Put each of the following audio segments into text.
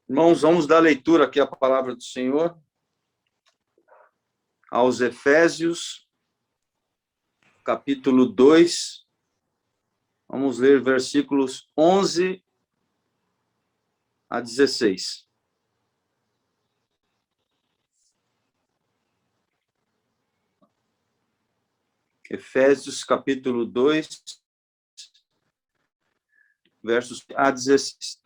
Irmãos, vamos dar leitura aqui à palavra do Senhor, aos Efésios, capítulo 2. Vamos ler versículos 11 a 16. Efésios, capítulo 2, versos a 16.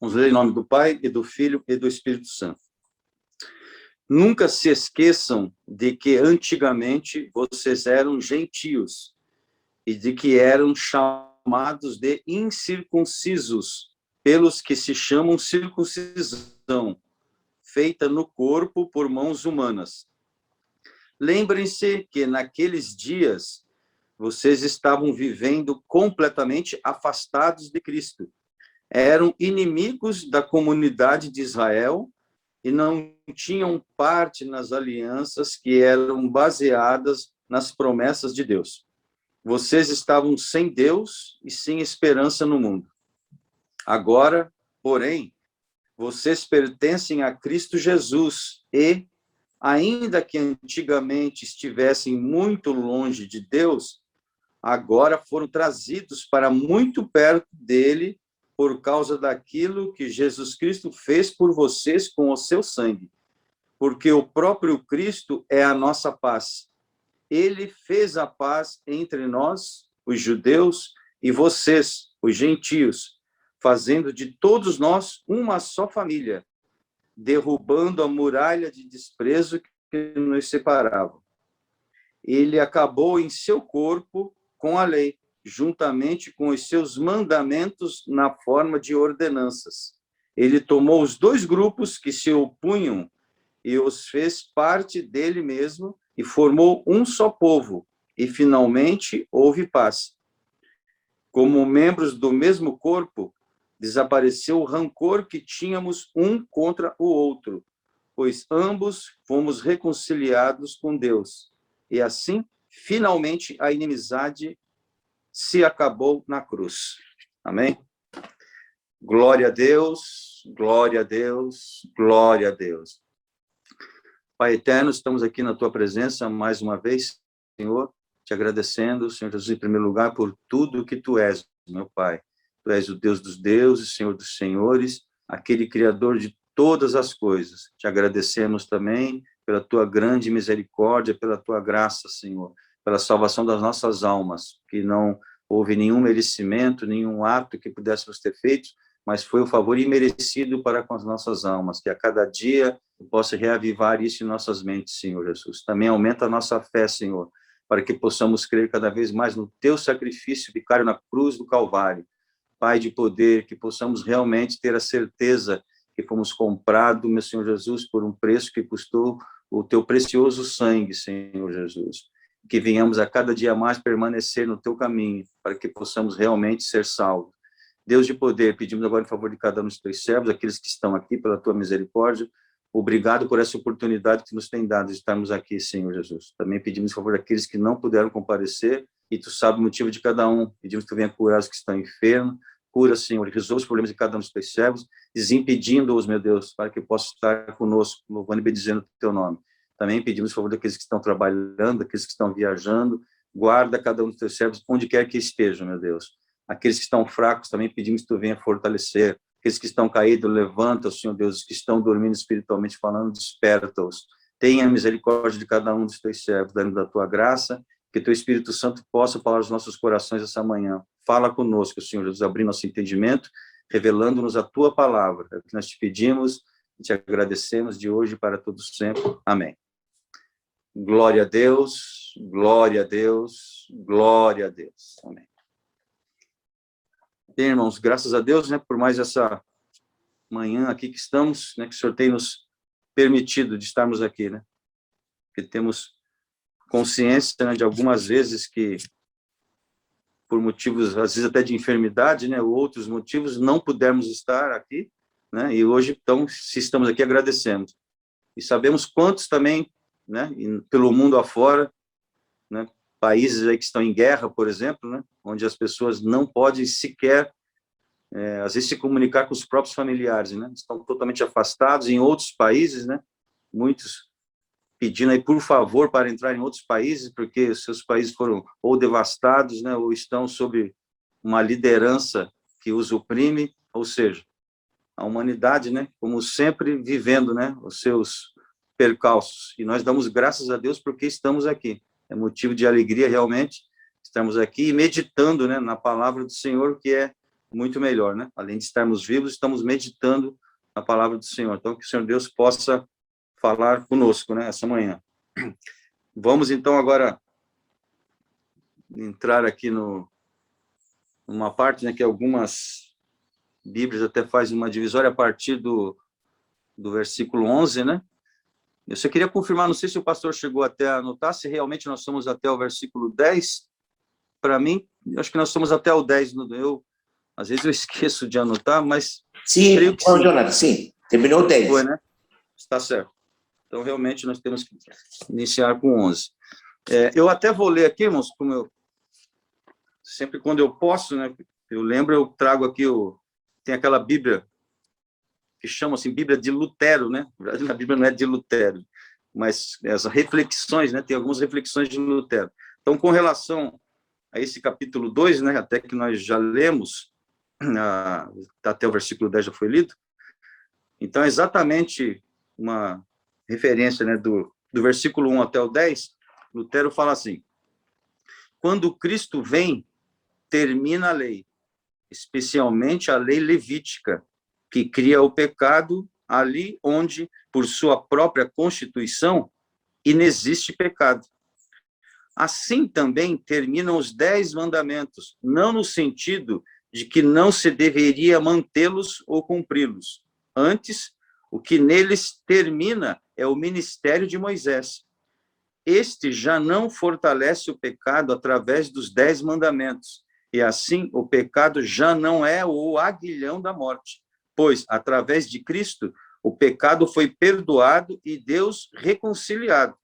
Vamos ler em nome do Pai, e do Filho, e do Espírito Santo. Nunca se esqueçam de que antigamente vocês eram gentios e de que eram chamados de incircuncisos pelos que se chamam circuncisão, feita no corpo por mãos humanas. Lembrem-se que naqueles dias vocês estavam vivendo completamente afastados de Cristo. Eram inimigos da comunidade de Israel e não tinham parte nas alianças que eram baseadas nas promessas de Deus. Vocês estavam sem Deus e sem esperança no mundo. Agora, porém, vocês pertencem a Cristo Jesus e, ainda que antigamente estivessem muito longe de Deus, agora foram trazidos para muito perto dele por causa daquilo que Jesus Cristo fez por vocês com o seu sangue. Porque o próprio Cristo é a nossa paz. Ele fez a paz entre nós, os judeus, e vocês, os gentios, fazendo de todos nós uma só família, derrubando a muralha de desprezo que nos separava. Ele acabou em seu corpo com a lei, juntamente com os seus mandamentos na forma de ordenanças. Ele tomou os dois grupos que se opunham e os fez parte dele mesmo e formou um só povo, e finalmente houve paz. Como membros do mesmo corpo, desapareceu o rancor que tínhamos um contra o outro, pois ambos fomos reconciliados com Deus. E assim, finalmente, a inimizade se acabou na cruz. Amém? Glória a Deus, glória a Deus, glória a Deus. Pai eterno, estamos aqui na tua presença mais uma vez, Senhor, te agradecendo, Senhor Jesus, em primeiro lugar, por tudo que tu és, meu Pai. Tu és o Deus dos deuses, Senhor dos senhores, aquele Criador de todas as coisas. Te agradecemos também pela tua grande misericórdia, pela tua graça, Senhor, pela salvação das nossas almas, que não houve nenhum merecimento, nenhum ato que pudéssemos ter feito, mas foi o favor imerecido para com as nossas almas, que a cada dia possa reavivar isso em nossas mentes, Senhor Jesus. Também aumenta a nossa fé, Senhor, para que possamos crer cada vez mais no teu sacrifício vicário na cruz do Calvário. Pai de poder, que possamos realmente ter a certeza que fomos comprados, meu Senhor Jesus, por um preço que custou o teu precioso sangue, Senhor Jesus. Que venhamos a cada dia mais permanecer no teu caminho, para que possamos realmente ser salvos. Deus de poder, pedimos agora em favor de cada um dos teus servos, aqueles que estão aqui pela tua misericórdia. Obrigado por essa oportunidade que nos tem dado de estarmos aqui, Senhor Jesus. Também pedimos em favor daqueles que não puderam comparecer, e tu sabes o motivo de cada um. Pedimos que tu venha curar os que estão enfermos. Cura, Senhor, resolve os problemas de cada um dos teus servos, desimpedindo-os, meu Deus, para que possa estar conosco, louvando e bendizendo o teu nome. Também pedimos em favor daqueles que estão trabalhando, daqueles que estão viajando. Guarda cada um dos teus servos, onde quer que estejam, meu Deus. Aqueles que estão fracos, também pedimos que tu venha fortalecer. Aqueles que estão caídos, levanta-os, Senhor Deus. Os que estão dormindo espiritualmente falando, desperta-os. Tenha misericórdia de cada um dos teus servos, dando da tua graça, que teu Espírito Santo possa falar aos nossos corações essa manhã. Fala conosco, Senhor Jesus, abrindo nosso entendimento, revelando-nos a tua palavra. É o que nós te pedimos e te agradecemos de hoje para todos sempre. Amém. Glória a Deus, glória a Deus, glória a Deus. Amém. Bem, irmãos, graças a Deus, né, por mais essa manhã aqui que estamos, né, que o Senhor tem nos permitido de estarmos aqui, né, que temos consciência, né, de algumas vezes que, por motivos, às vezes até de enfermidade, né, ou outros motivos, não pudermos estar aqui, né? E hoje, então, se estamos aqui, agradecemos. E sabemos quantos também, né, pelo mundo afora, né, países aí que estão em guerra, por exemplo, né, onde as pessoas não podem sequer, às vezes, se comunicar com os próprios familiares, né? Estão totalmente afastados. Em outros países, né, muitos pedindo aí, por favor, para entrar em outros países, porque os seus países foram ou devastados, né, ou estão sob uma liderança que os oprime, ou seja, a humanidade, né, como sempre, vivendo, né, os seus percalços. E nós damos graças a Deus porque estamos aqui. É motivo de alegria, realmente, estamos aqui meditando, né, na palavra do Senhor, que é muito melhor, né? Além de estarmos vivos, estamos meditando na palavra do Senhor. Então, que o Senhor Deus possa falar conosco, né, essa manhã. Vamos, então, agora entrar aqui numa parte, né, que algumas Bíblias até fazem uma divisória a partir do versículo 11, né? Eu só queria confirmar, não sei se o pastor chegou até a anotar, se realmente nós somos até o versículo 10. Para mim, eu acho que nós somos até o 10. Às vezes eu esqueço de anotar, mas Sim, creio que bom, sim. Jonathan, sim. Terminou o 10. Foi, né? Está certo. Então, realmente, nós temos que iniciar com 11. Eu até vou ler aqui, irmãos, como eu sempre quando eu posso, né? Eu lembro, eu trago aqui tem aquela Bíblia que chama assim Bíblia de Lutero, né? Na verdade, a Bíblia não é de Lutero, mas as reflexões, né? Tem algumas reflexões de Lutero. Então, com relação a esse capítulo 2, né? Até que nós já lemos, até o versículo 10 já foi lido. Então, é exatamente uma referência, né? Do versículo 1 até o 10, Lutero fala assim: quando Cristo vem, termina a lei, especialmente a lei levítica, que cria o pecado ali onde, por sua própria constituição, inexiste pecado. Assim também terminam os 10 mandamentos, não no sentido de que não se deveria mantê-los ou cumpri-los. Antes, o que neles termina é o ministério de Moisés. Este já não fortalece o pecado através dos 10 mandamentos, e assim o pecado já não é o aguilhão da morte, pois, através de Cristo, o pecado foi perdoado e Deus reconciliado,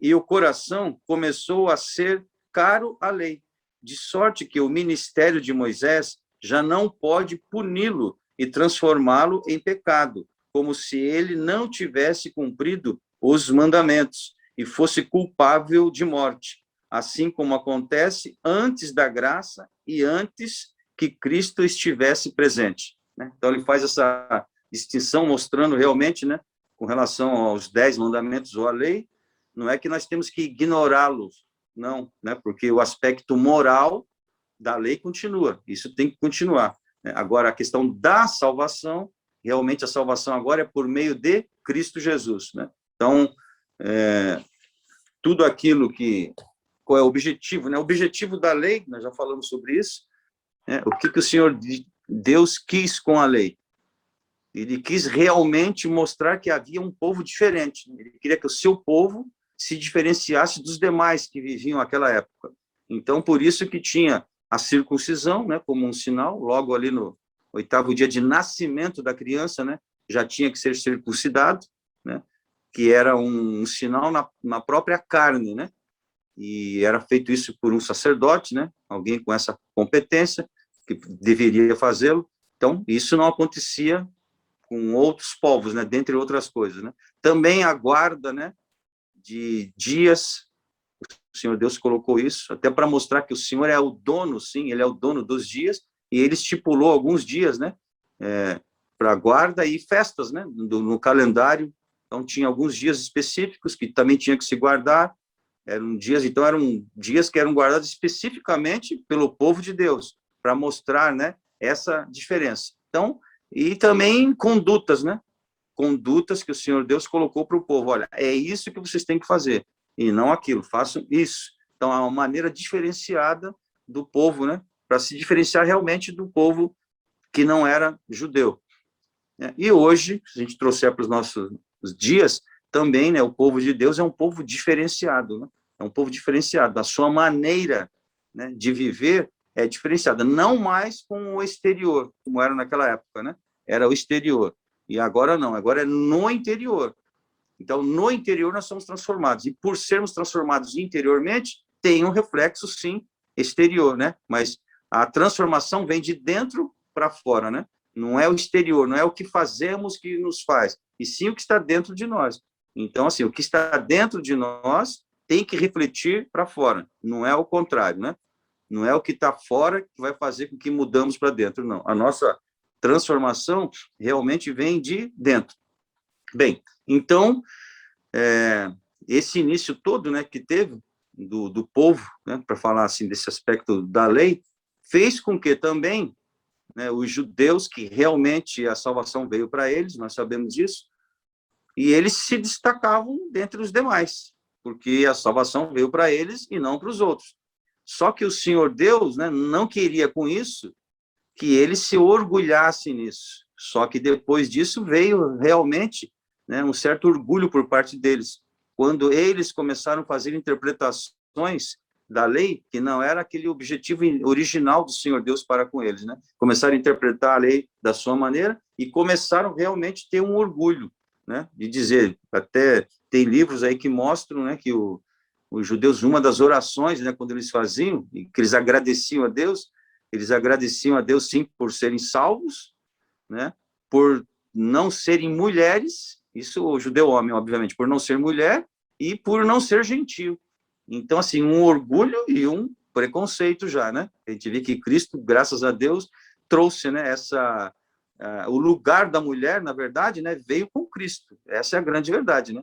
e o coração começou a ser caro à lei, de sorte que o ministério de Moisés já não pode puni-lo e transformá-lo em pecado, como se ele não tivesse cumprido os mandamentos e fosse culpável de morte, assim como acontece antes da graça e antes que Cristo estivesse presente, né? Então, ele faz essa distinção, mostrando realmente, né, com relação aos 10 mandamentos ou à lei, não é que nós temos que ignorá-los, não, né, porque o aspecto moral da lei continua, isso tem que continuar, né? Agora, a questão da salvação, realmente a salvação agora é por meio de Cristo Jesus, né? Então, tudo aquilo qual é o objetivo, né? O objetivo da lei, nós já falamos sobre isso, né? O que o Senhor Deus quis com a lei? Ele quis realmente mostrar que havia um povo diferente. Ele queria que o seu povo se diferenciasse dos demais que viviam naquela época. Então, por isso que tinha a circuncisão, né, como um sinal, logo ali no 8º dia de nascimento da criança, né, já tinha que ser circuncidado, né, que era um sinal na própria carne, né, e era feito isso por um sacerdote, né, alguém com essa competência, que deveria fazê-lo. Então, isso não acontecia com outros povos, né, dentre outras coisas, né. Também a guarda, né, de dias, o Senhor Deus colocou isso, até para mostrar que o Senhor é o dono, sim, ele é o dono dos dias, e ele estipulou alguns dias, né, para guarda e festas, né, no calendário. Então, tinha alguns dias específicos que também tinha que se guardar, eram dias que eram guardados especificamente pelo povo de Deus, para mostrar, né, essa diferença. Então, e também condutas, né, condutas que o Senhor Deus colocou para o povo. Olha, é isso que vocês têm que fazer, e não aquilo, façam isso. Então, há uma maneira diferenciada do povo, né, para se diferenciar realmente do povo que não era judeu. E hoje, se a gente trouxer para os nossos dias, também, né, o povo de Deus é um povo diferenciado, né? É um povo diferenciado. A sua maneira, né, de viver é diferenciada, não mais com o exterior, como era naquela época, né? era o exterior. E agora não, agora é no interior. Então, no interior nós somos transformados. E por sermos transformados interiormente, tem um reflexo, sim, exterior, né? Mas a transformação vem de dentro para fora, né? Não é o exterior, não é o que fazemos que nos faz, e sim o que está dentro de nós. Então, assim, o que está dentro de nós tem que refletir para fora, não é o contrário, né? Não é o que está fora que vai fazer com que mudamos para dentro, não. A nossa transformação realmente vem de dentro. Bem, então, esse início todo, né, que teve do povo, né, para falar assim desse aspecto da lei, fez com que também, né, os judeus, que realmente a salvação veio para eles, nós sabemos disso, e eles se destacavam dentre os demais, porque a salvação veio para eles e não para os outros. Só que o Senhor Deus, né, não queria com isso que eles se orgulhassem nisso. Só que depois disso veio realmente, né, um certo orgulho por parte deles, quando eles começaram a fazer interpretações da lei que não era aquele objetivo original do Senhor Deus para com eles, né? Começaram a interpretar a lei da sua maneira e começaram realmente a ter um orgulho, né, de dizer, até tem livros aí que mostram, né, que os judeus, uma das orações, né, quando eles faziam, e que eles agradeciam a Deus, sim, por serem salvos, né, por não serem mulheres, isso o judeu homem, obviamente, por não ser mulher e por não ser gentio. Então, assim, um orgulho e um preconceito já, né? A gente vê que Cristo, graças a Deus, trouxe, né, o lugar da mulher, na verdade, né, veio com Cristo. Essa é a grande verdade, né?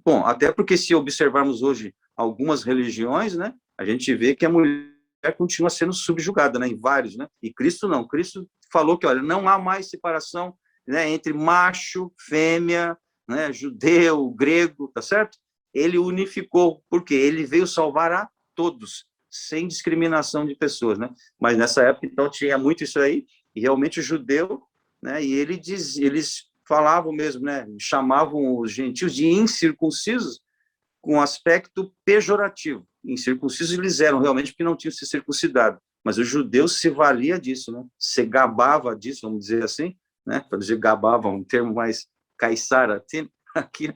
Bom, até porque se observarmos hoje algumas religiões, né, a gente vê que a mulher continua sendo subjugada, né, em vários, né? E Cristo não. Cristo falou que, olha, não há mais separação, né, entre macho, fêmea, né, judeu, grego, tá certo? Ele unificou, porque ele veio salvar a todos, sem discriminação de pessoas, né? Mas nessa época, então, tinha muito isso aí, e realmente o judeu, né, e eles falavam mesmo, né, chamavam os gentios de incircuncisos, com aspecto pejorativo. Incircuncisos eles eram realmente porque não tinham se circuncidado, mas o judeu se valia disso, né? Se gabava disso, vamos dizer assim, né? Para dizer gabava, um termo mais caiçara, aqui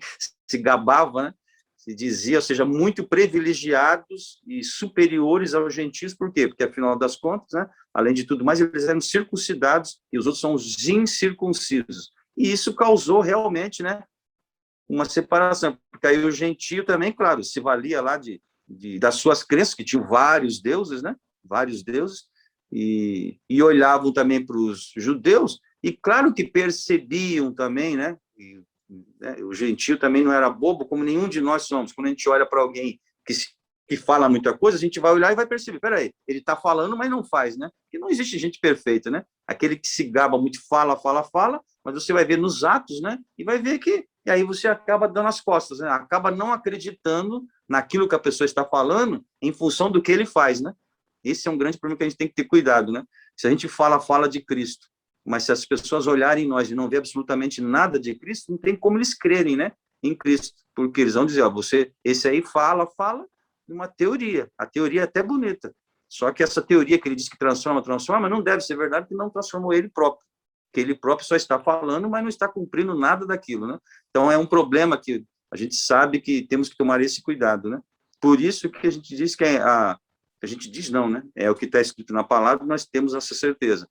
se gabava, né? Se dizia, ou seja, muito privilegiados e superiores aos gentios, por quê? Porque, afinal das contas, né, além de tudo mais, eles eram circuncidados e os outros são os incircuncisos. E isso causou realmente, né, uma separação, porque aí o gentio também, claro, se valia lá das suas crenças, que tinham vários deuses, né? Vários deuses, e olhavam também para os judeus, e claro que percebiam também, né? O gentio também não era bobo, como nenhum de nós somos. Quando a gente olha para alguém que fala muita coisa, a gente vai olhar e vai perceber, peraí, ele está falando, mas não faz, né? Porque não existe gente perfeita, né? Aquele que se gaba muito, fala, mas você vai ver nos atos, né? E vai ver que, e aí você acaba dando as costas, né? Acaba não acreditando naquilo que a pessoa está falando em função do que ele faz, né? Esse é um grande problema que a gente tem que ter cuidado, né? Se a gente fala de Cristo, mas se as pessoas olharem em nós e não ver absolutamente nada de Cristo, não tem como eles crerem, né? Em Cristo, porque eles vão dizer, ó, esse aí fala uma teoria. A teoria é até bonita. Só que essa teoria que ele diz que transforma, não deve ser verdade, porque não transformou ele próprio. Que ele próprio só está falando, mas não está cumprindo nada daquilo, né? Então, é um problema que a gente sabe que temos que tomar esse cuidado, né? Por isso que a gente diz que a gente diz não, né? É o que está escrito na palavra, nós temos essa certeza.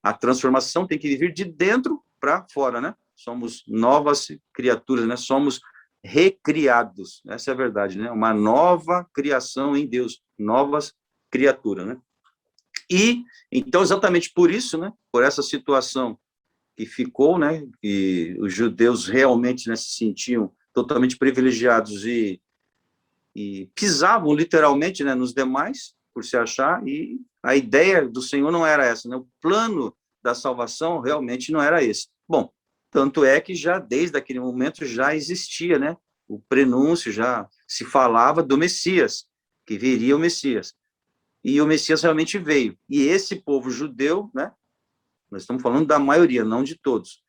A transformação tem que vir de dentro para fora, né? Somos novas criaturas, né? Somos recriados, essa é a verdade, né? Uma nova criação em Deus, novas criaturas, né? E, então, exatamente por isso, né? Por essa situação que ficou, né? Que os judeus realmente, né, se sentiam totalmente privilegiados e pisavam literalmente, né, nos demais, por se achar, e a ideia do Senhor não era essa, né? O plano da salvação realmente não era esse. Bom, tanto é que já desde aquele momento já existia, né, o prenúncio, já se falava do Messias, que viria o Messias. E o Messias realmente veio. E esse povo judeu, né, nós estamos falando da maioria, não de todos.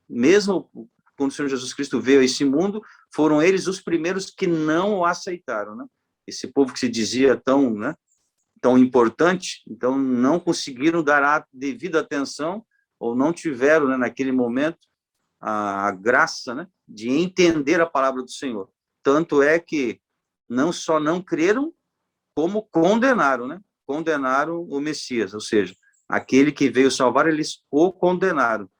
Mesmo quando o Senhor Jesus Cristo veio a esse mundo, foram eles os primeiros que não o aceitaram, né? Esse povo que se dizia tão, né, tão importante, então não conseguiram dar a devida atenção ou não tiveram, né, naquele momento, a graça, né, de entender a palavra do Senhor. Tanto é que não só não creram, como condenaram, né? Condenaram o Messias, ou seja, aquele que veio salvar, eles o condenaram.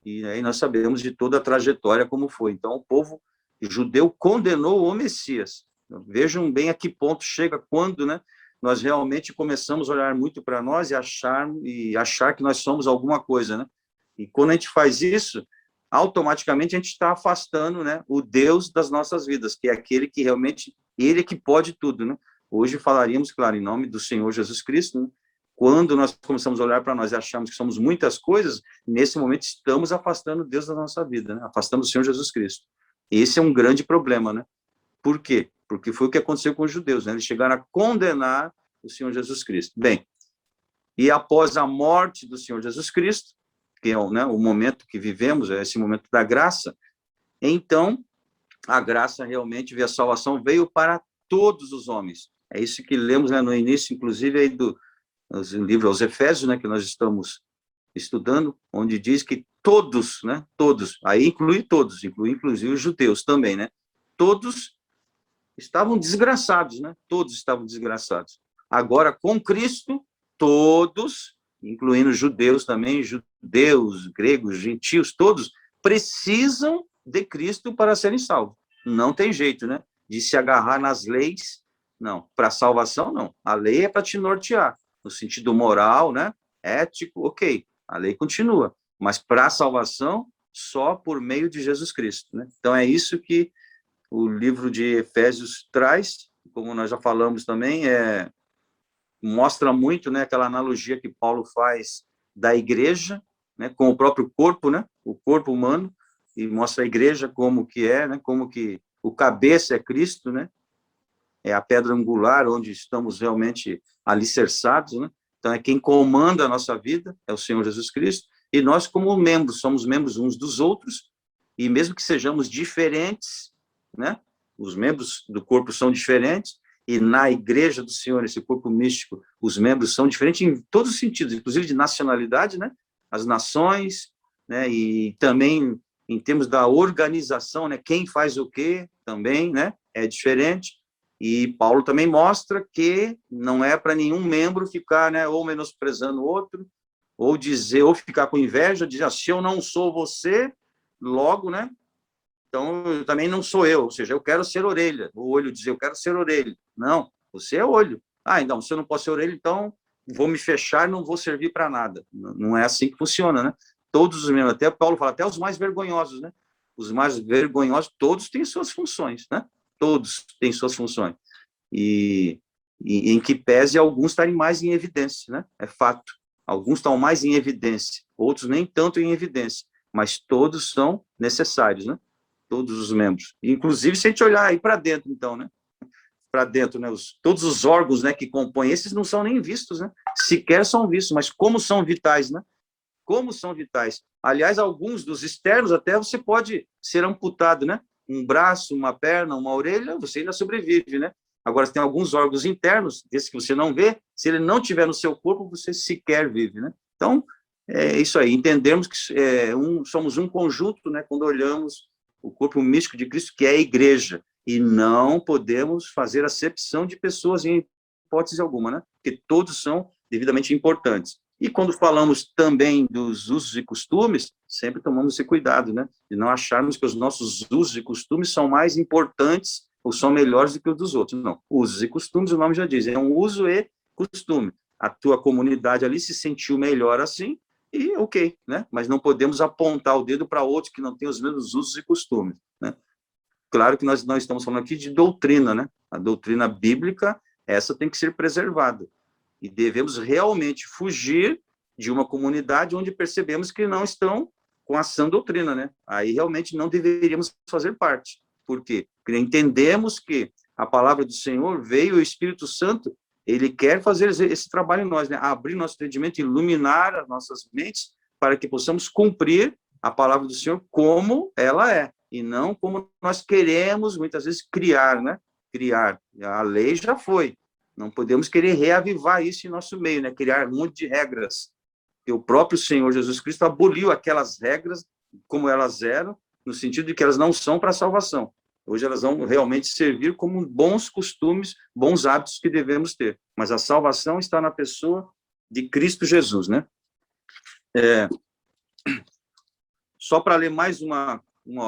E aí nós sabemos de toda a trajetória como foi. Então, o povo judeu condenou o Messias. Então, vejam bem a que ponto chega quando, né, nós realmente começamos a olhar muito para nós e achar que nós somos alguma coisa, né? E quando a gente faz isso, automaticamente a gente está afastando, né, o Deus das nossas vidas, que é aquele que realmente, ele que pode tudo, né? Hoje falaríamos, claro, em nome do Senhor Jesus Cristo, né? Quando nós começamos a olhar para nós e achamos que somos muitas coisas, nesse momento estamos afastando Deus da nossa vida, né? Afastando o Senhor Jesus Cristo. Esse é um grande problema, né? Por quê? Porque foi o que aconteceu com os judeus, né? Eles chegaram a condenar o Senhor Jesus Cristo. Bem, e após a morte do Senhor Jesus Cristo, que é o, né, o momento que vivemos, é esse momento da graça, então a graça realmente, a salvação veio para todos os homens. É isso que lemos, né, no início, inclusive, aí do livro aos Efésios, né, que nós estamos estudando, onde diz que todos, né, todos, aí inclui todos, inclui inclusive os judeus também, né, todos estavam desgraçados, né, todos estavam desgraçados. Agora, com Cristo, todos, incluindo judeus também, judeus, gregos, gentios, todos precisam de Cristo para serem salvos. Não tem jeito, né, de se agarrar nas leis, não. Para salvação, não. A lei é para te nortear, no sentido moral, né, ético, ok, a lei continua, mas para a salvação, só por meio de Jesus Cristo, né? Então, é isso que o livro de Efésios traz, como nós já falamos também, mostra muito, né, aquela analogia que Paulo faz da igreja, né, com o próprio corpo, né, o corpo humano, e mostra a igreja como que é, né, como que o cabeça é Cristo, né, é a pedra angular onde estamos realmente alicerçados, né, então é quem comanda a nossa vida, é o Senhor Jesus Cristo, e nós como membros, somos membros uns dos outros, e mesmo que sejamos diferentes, né, os membros do corpo são diferentes, e na igreja do Senhor, esse corpo místico, os membros são diferentes em todos os sentidos, inclusive de nacionalidade, né, as nações, né, e também em termos da organização, né, quem faz o quê também, né, é diferente, e Paulo também mostra que não é para nenhum membro ficar, né, ou menosprezando o outro, ou dizer, ou ficar com inveja, dizer, se eu não sou você, logo, né, então eu também não sou eu, ou seja, eu quero ser orelha, o olho dizer, eu quero ser orelha. Não, você é olho. Ah, então, se eu não posso ser orelha, então vou me fechar e não vou servir para nada. Não é assim que funciona, né? Todos os membros, até Paulo fala, até os mais vergonhosos, né? Os mais vergonhosos, todos têm suas funções, né? Todos têm suas funções. E em que pese alguns estarem mais em evidência, né? É fato. Alguns estão mais em evidência, outros nem tanto em evidência, mas todos são necessários, né? Todos os membros. Inclusive, se a gente olhar aí para dentro, então, né? Para dentro, né? Todos os órgãos, né, que compõem esses não são nem vistos, né? Sequer são vistos, mas como são vitais, né? Como são vitais. Aliás, alguns dos externos até você pode ser amputado, né? Um braço, uma perna, uma orelha, você ainda sobrevive, né? Agora, tem alguns órgãos internos, desses que você não vê, se ele não tiver no seu corpo, você sequer vive, né? Então, é isso aí. Entendemos que somos um conjunto, né? Quando olhamos o corpo místico de Cristo, que é a igreja, e não podemos fazer acepção de pessoas em hipótese alguma, né? Porque todos são devidamente importantes. E quando falamos também dos usos e costumes, sempre tomamos esse cuidado, né? De não acharmos que os nossos usos e costumes são mais importantes ou são melhores do que os dos outros. Não. Usos e costumes, o nome já diz, é um uso e costume. A tua comunidade ali se sentiu melhor assim, e ok, né? Mas não podemos apontar o dedo para outros que não têm os mesmos usos e costumes, né? Claro que nós não estamos falando aqui de doutrina, né? A doutrina bíblica, essa tem que ser preservada. E devemos realmente fugir de uma comunidade onde percebemos que não estão com a sã doutrina, né? Aí realmente não deveríamos fazer parte. Por quê? Porque entendemos que a palavra do Senhor veio, o Espírito Santo, ele quer fazer esse trabalho em nós, né? Abrir nosso entendimento, iluminar as nossas mentes para que possamos cumprir a palavra do Senhor como ela é, e não como nós queremos, muitas vezes, criar, né? Criar. A lei já foi. Não podemos querer reavivar isso em nosso meio, né? Criar um monte de regras. que o próprio Senhor Jesus Cristo aboliu aquelas regras como elas eram, no sentido de que elas não são para a salvação. Hoje elas vão realmente servir como bons costumes, bons hábitos que devemos ter. Mas a salvação está na pessoa de Cristo Jesus, né? Só para ler mais uma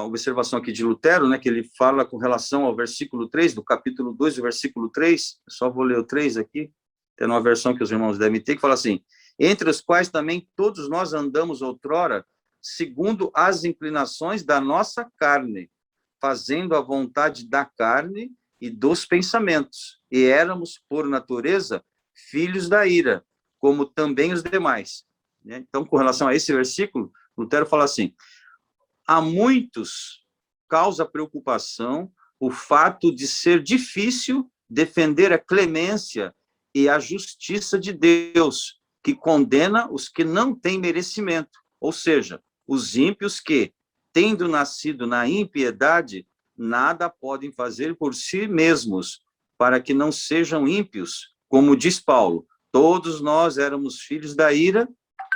observação aqui de Lutero, né, que ele fala com relação ao versículo 3, do capítulo 2, do versículo 3, só vou ler o 3 aqui, tem uma versão que os irmãos devem ter, que fala assim: entre os quais também todos nós andamos outrora, segundo as inclinações da nossa carne, fazendo a vontade da carne e dos pensamentos, e éramos, por natureza, filhos da ira, como também os demais. Então, com relação a esse versículo, Lutero fala assim: a muitos causa preocupação o fato de ser difícil defender a clemência e a justiça de Deus, que condena os que não têm merecimento, ou seja, os ímpios que, tendo nascido na impiedade, nada podem fazer por si mesmos, para que não sejam ímpios. Como diz Paulo, todos nós éramos filhos da ira,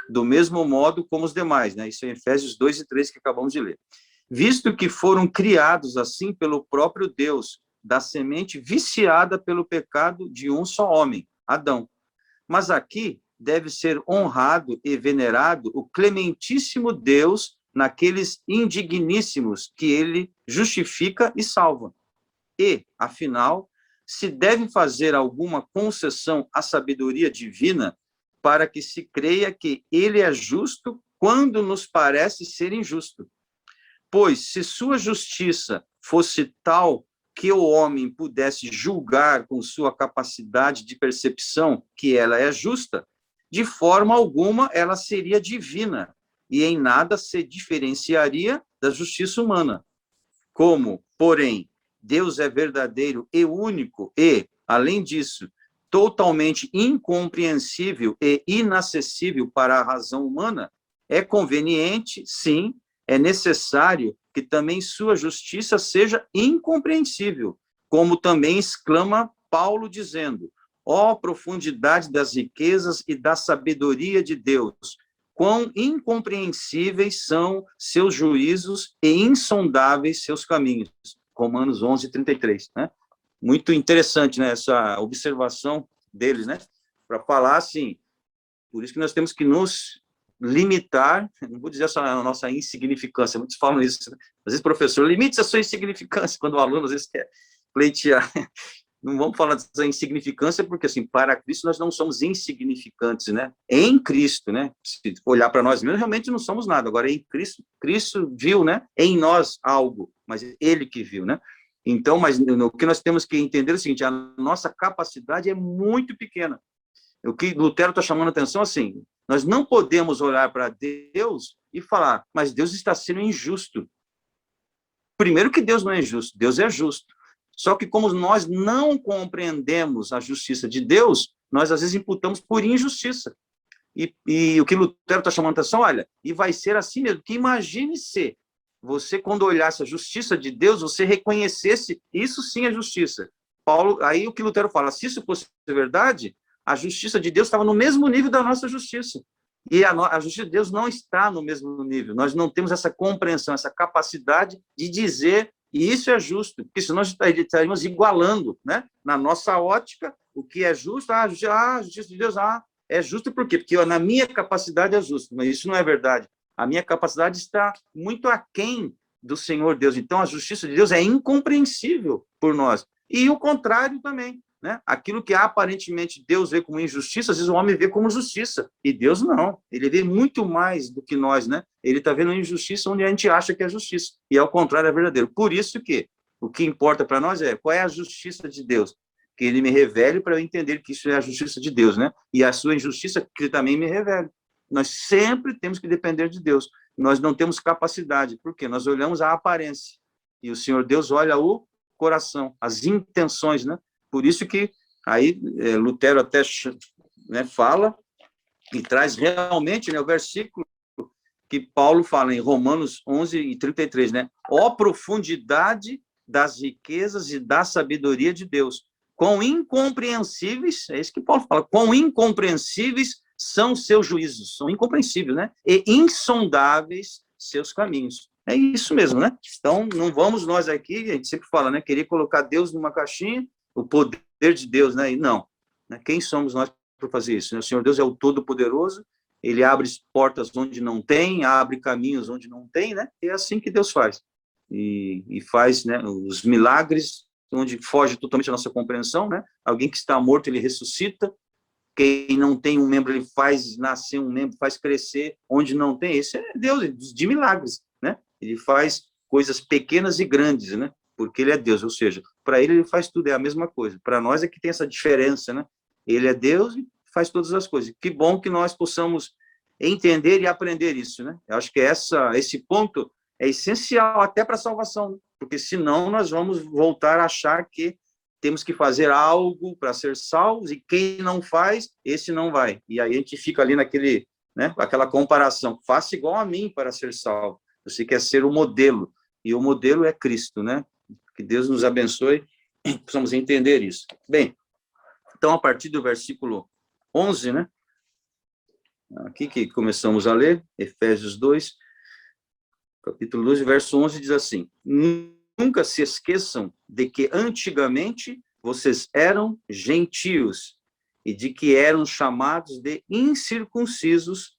do mesmo modo como os demais, né? Isso é Efésios 2 e 3 que acabamos de ler. Visto que foram criados assim pelo próprio Deus, da semente viciada pelo pecado de um só homem, Adão. Mas aqui deve ser honrado e venerado o clementíssimo Deus naqueles indigníssimos que ele justifica e salva. E, afinal, se deve fazer alguma concessão à sabedoria divina para que se creia que ele é justo quando nos parece ser injusto. Pois, se sua justiça fosse tal que o homem pudesse julgar com sua capacidade de percepção que ela é justa, de forma alguma ela seria divina, e em nada se diferenciaria da justiça humana. Como, porém, Deus é verdadeiro e único e, além disso, totalmente incompreensível e inacessível para a razão humana, é conveniente, sim, é necessário que também sua justiça seja incompreensível, como também exclama Paulo dizendo: ó profundidade das riquezas e da sabedoria de Deus, quão incompreensíveis são seus juízos e insondáveis seus caminhos. Romanos 11, 33, né? Muito interessante, né, essa observação deles, né, para falar assim, por isso que nós temos que nos limitar, não vou dizer só a nossa insignificância, muitos falam isso, né? Às vezes, professor, limite a sua insignificância, quando o aluno, às vezes, quer pleitear. Não vamos falar dessa insignificância, porque, assim, para Cristo nós não somos insignificantes, né? Em Cristo, né? Se olhar para nós mesmos, realmente não somos nada. Agora, em Cristo, Cristo viu, né? Em nós algo, mas Ele que viu, né? Então, mas o que nós temos que entender é o seguinte: a nossa capacidade é muito pequena. O que Lutero está chamando a atenção, assim, nós não podemos olhar para Deus e falar, mas Deus está sendo injusto. Primeiro que Deus não é injusto, Deus é justo. Só que como nós não compreendemos a justiça de Deus, nós às vezes imputamos por injustiça. E o que Lutero está chamando a atenção, olha, e vai ser assim mesmo, que imagine se você, quando olhasse a justiça de Deus, você reconhecesse, isso sim é justiça. Paulo, aí o que Lutero fala, se isso fosse verdade, a justiça de Deus estava no mesmo nível da nossa justiça. E a justiça de Deus não está no mesmo nível. Nós não temos essa compreensão, essa capacidade de dizer, e isso é justo, porque senão nós estaríamos igualando, né? Na nossa ótica, o que é justo, a justiça de Deus, é justo por quê? Porque na minha capacidade é justo, mas isso não é verdade. A minha capacidade está muito aquém do Senhor Deus. Então, a justiça de Deus é incompreensível por nós. E o contrário também, né? Aquilo que aparentemente Deus vê como injustiça, às vezes o homem vê como justiça. E Deus não. Ele vê muito mais do que nós, né? Ele está vendo injustiça onde a gente acha que é justiça. E ao contrário é verdadeiro. Por isso que o que importa para nós é qual é a justiça de Deus. Que ele me revele para eu entender que isso é a justiça de Deus, né? E a sua injustiça que ele também me revele. Nós sempre temos que depender de Deus. Nós não temos capacidade, porque nós olhamos a aparência. E o Senhor Deus olha o coração, as intenções, né? Por isso que aí Lutero até, né, fala e traz realmente, né, o versículo que Paulo fala em Romanos 11 e 33, né? Ó profundidade das riquezas e da sabedoria de Deus, quão incompreensíveis, é isso que Paulo fala, quão incompreensíveis são seus juízos, são incompreensíveis, né? E insondáveis seus caminhos. É isso mesmo, né? Então, não vamos nós aqui, a gente sempre fala, né? Querer colocar Deus numa caixinha, o poder de Deus, né? E não. Né? Quem somos nós para fazer isso? Né? O Senhor Deus é o Todo-Poderoso, ele abre portas onde não tem, abre caminhos onde não tem, né? E é assim que Deus faz. E faz, né, os milagres onde foge totalmente a nossa compreensão, né? Alguém que está morto, ele ressuscita. Quem não tem um membro, ele faz nascer um membro, faz crescer. Onde não tem, esse é Deus de milagres, né? Ele faz coisas pequenas e grandes, né? Porque ele é Deus, ou seja, para ele faz tudo, é a mesma coisa. Para nós é que tem essa diferença, né? Ele é Deus e faz todas as coisas. Que bom que nós possamos entender e aprender isso, né? Eu acho que esse ponto é essencial até para a salvação, né? Porque senão nós vamos voltar a achar que temos que fazer algo para ser salvos, e quem não faz, esse não vai. E aí a gente fica ali naquele, né, aquela comparação, faça igual a mim para ser salvo. Você quer ser o modelo, e o modelo é Cristo, né? Que Deus nos abençoe, precisamos entender isso. Bem, então a partir do versículo 11, né? Aqui que começamos a ler, Efésios 2, capítulo 2, verso 11, diz assim: nunca se esqueçam de que antigamente vocês eram gentios e de que eram chamados de incircuncisos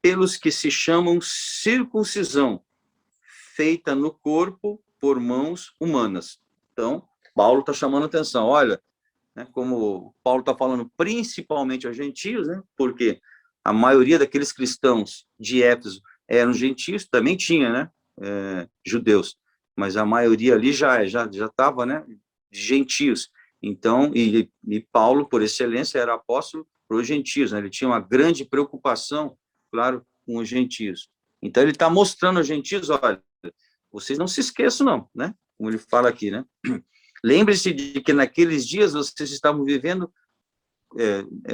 pelos que se chamam circuncisão, feita no corpo por mãos humanas. Então, Paulo está chamando a atenção. Olha, né, como Paulo está falando principalmente aos gentios, né, porque a maioria daqueles cristãos de Éfeso eram gentios, também tinha, né, judeus, mas a maioria ali já estava, né, gentios. Então, e Paulo, por excelência, era apóstolo para os gentios, né? Ele tinha uma grande preocupação, claro, com os gentios. Então, ele está mostrando aos gentios, olha, vocês não se esqueçam, não, né? Como ele fala aqui, né? Lembre-se de que naqueles dias vocês estavam vivendo,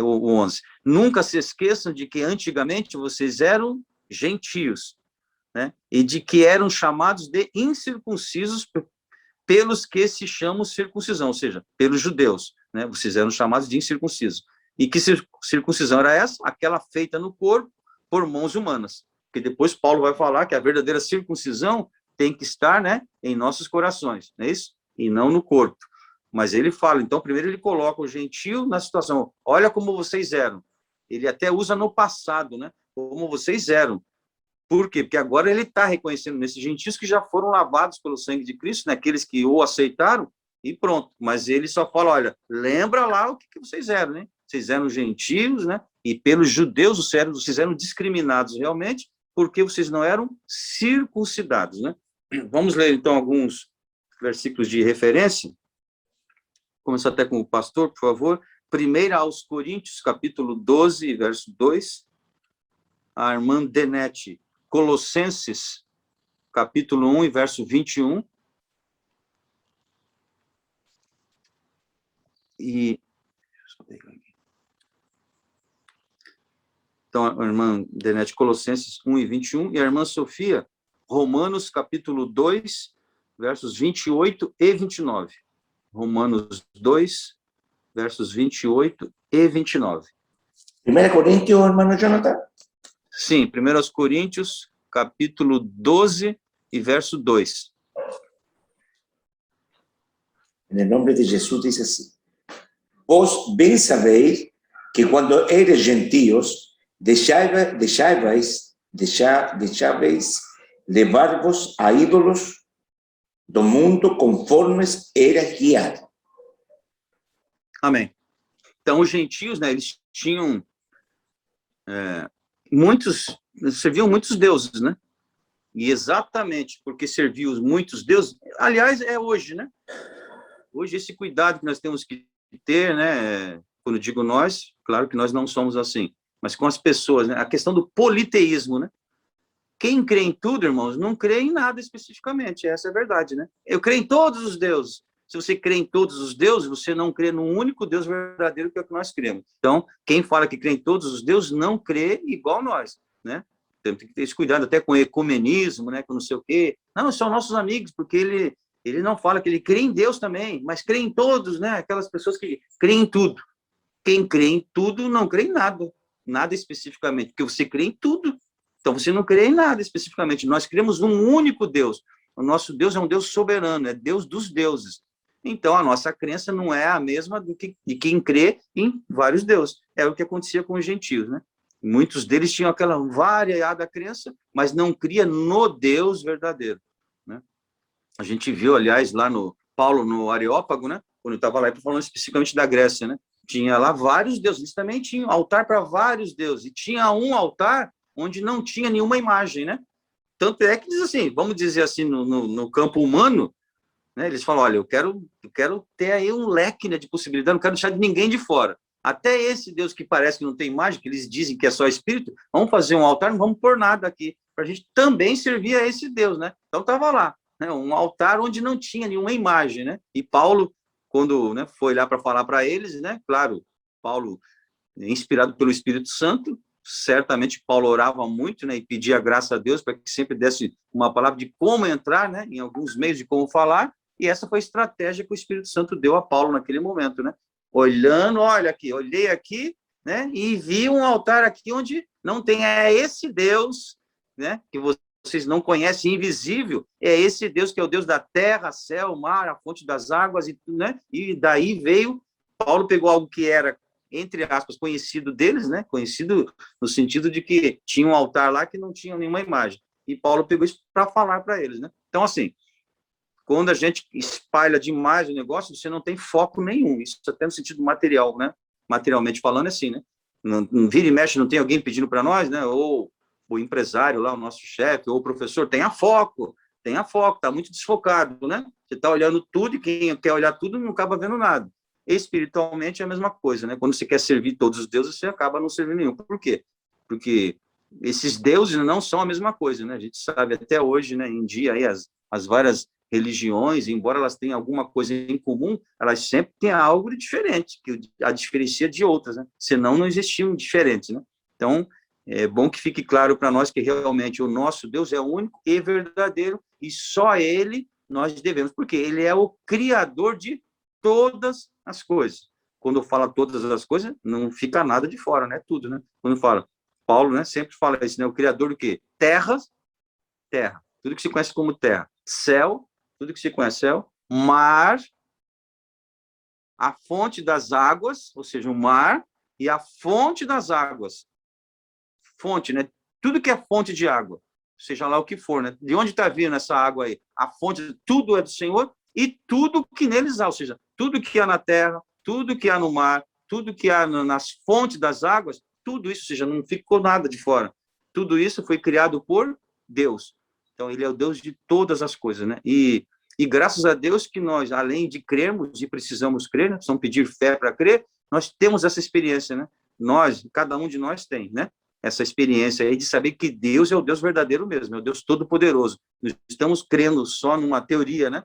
o 11, nunca se esqueçam de que antigamente vocês eram gentios, né? E de que eram chamados de incircuncisos pelos que se chamam circuncisão, ou seja, pelos judeus, né? Vocês eram chamados de incircuncisos. E que circuncisão era essa? Aquela feita no corpo por mãos humanas. Porque depois Paulo vai falar que a verdadeira circuncisão tem que estar, né, em nossos corações, não é isso? E não no corpo. Mas ele fala, então, primeiro ele coloca o gentio na situação, olha como vocês eram. Ele até usa no passado, né? Como vocês eram. Por quê? Porque agora ele está reconhecendo nesses gentios que já foram lavados pelo sangue de Cristo, né? Aqueles que o aceitaram, e pronto. Mas ele só fala, olha, lembra lá o que vocês eram, né? Vocês eram gentios, né? E pelos judeus, vocês eram discriminados realmente, porque vocês não eram circuncidados, né? Vamos ler, então, alguns versículos de referência. Começar até com o pastor, por favor. 1 aos Coríntios, capítulo 12, verso 2. A irmã Denete, Colossenses, capítulo 1 e verso 21. Então, a irmã Denete, Colossenses 1 e 21. E a irmã Sofia, Romanos, capítulo 2, versos 28 e 29. Romanos 2, versos 28 e 29. 1 Coríntios, hermano Jonathan? Sim, 1 Coríntios, capítulo 12 e verso 2. En el nombre de Jesús dice así: vos bien sabéis que cuando eres gentíos, deixabais levar-vos a ídolos do mundo conformes eras guiado. Amém. Então, os gentios, né, eles tinham serviam muitos deuses, né? E exatamente porque serviam muitos deuses, aliás, é hoje, né? Hoje, esse cuidado que nós temos que ter, né? Quando digo nós, claro que nós não somos assim, mas com as pessoas, né? A questão do politeísmo, né? Quem crê em tudo, irmãos, não crê em nada especificamente, essa é a verdade, né? Eu creio em todos os deuses. Se você crê em todos os deuses, você não crê no único Deus verdadeiro, que é o que nós cremos. Então, quem fala que crê em todos os deuses não crê igual nós, né? Tem que ter esse cuidado até com o ecumenismo, né? Com não sei o quê. Não, são nossos amigos, porque ele não fala que ele crê em Deus também, mas crê em todos, né? Aquelas pessoas que creem em tudo. Quem crê em tudo não crê em nada. nada especificamente, porque você crê em tudo. Então, você não crê em nada especificamente. Nós cremos num único Deus. O nosso Deus é um Deus soberano, é Deus dos deuses. Então, a nossa crença não é a mesma de quem crê em vários deuses. É o que acontecia com os gentios, né? Muitos deles tinham aquela variada crença, mas não cria no Deus verdadeiro, né? A gente viu, aliás, lá no Paulo, no Areópago, né? Quando eu estava lá, falando especificamente da Grécia, né? Tinha lá vários deuses, eles também tinham altar para vários deuses, e tinha um altar onde não tinha nenhuma imagem, né? Tanto é que diz assim, vamos dizer assim, no campo humano, né? Eles falam, olha, eu quero ter aí um leque, né, de possibilidade, não quero deixar ninguém de fora. Até esse Deus que parece que não tem imagem, que eles dizem que é só espírito, vamos fazer um altar, não vamos pôr nada aqui, para a gente também servir a esse Deus, né? Então estava lá, né, um altar onde não tinha nenhuma imagem, né? E Paulo, quando, né, foi lá para falar para eles, né? Claro, Paulo, inspirado pelo Espírito Santo, certamente Paulo orava muito, né, e pedia graça a Deus para que sempre desse uma palavra de como entrar, né, em alguns meios de como falar, e essa foi a estratégia que o Espírito Santo deu a Paulo naquele momento, né? Olhando, olha aqui, olhei aqui, né, e vi um altar aqui onde não tem, é esse Deus, né, que vocês não conhecem, invisível, é esse Deus que é o Deus da terra, céu, mar, a fonte das águas, e, né, e daí veio, Paulo pegou algo que era, entre aspas, conhecido deles, né, conhecido no sentido de que tinha um altar lá que não tinha nenhuma imagem, e Paulo pegou isso para falar para eles, né? Então, assim, quando a gente espalha demais o negócio, você não tem foco nenhum, isso até no sentido material, né? Materialmente falando, é assim, né? Não vira e mexe, não tem alguém pedindo para nós, né? Ou o empresário lá, o nosso chefe, ou o professor, tenha foco, tá muito desfocado, né? Você está olhando tudo e quem quer olhar tudo não acaba vendo nada. Espiritualmente é a mesma coisa, né? Quando você quer servir todos os deuses, você acaba não servindo nenhum. Por quê? Porque esses deuses não são a mesma coisa, né? A gente sabe até hoje, né? Em dia, aí, as várias religiões, embora elas tenham alguma coisa em comum, elas sempre têm algo de diferente, que a diferencia de outras, né? Senão não existiam diferentes, né? Então, é bom que fique claro para nós que realmente o nosso Deus é único e verdadeiro, e só Ele nós devemos, porque Ele é o Criador de todas as coisas. Quando fala todas as coisas, não fica nada de fora, né? Tudo, né? Quando fala, Paulo, né, sempre fala isso, né? O Criador do quê? Terra, tudo que se conhece como terra. Céu, tudo que se conhece céu. Mar, a fonte das águas, ou seja, o mar, e a fonte das águas. Fonte, né? Tudo que é fonte de água, seja lá o que for, né? De onde está vindo essa água aí? A fonte, tudo é do Senhor e tudo que neles há, ou seja, tudo que há na terra, tudo que há no mar, tudo que há nas fontes das águas, tudo isso, ou seja, não ficou nada de fora. Tudo isso foi criado por Deus. Então, ele é o Deus de todas as coisas, né? E graças a Deus que nós, além de crermos e precisamos crer, né? Precisamos pedir fé para crer, nós temos essa experiência, né? Nós, cada um de nós tem, né? Essa experiência aí de saber que Deus é o Deus verdadeiro mesmo, é o Deus todo-poderoso. Nós estamos crendo só numa teoria, né?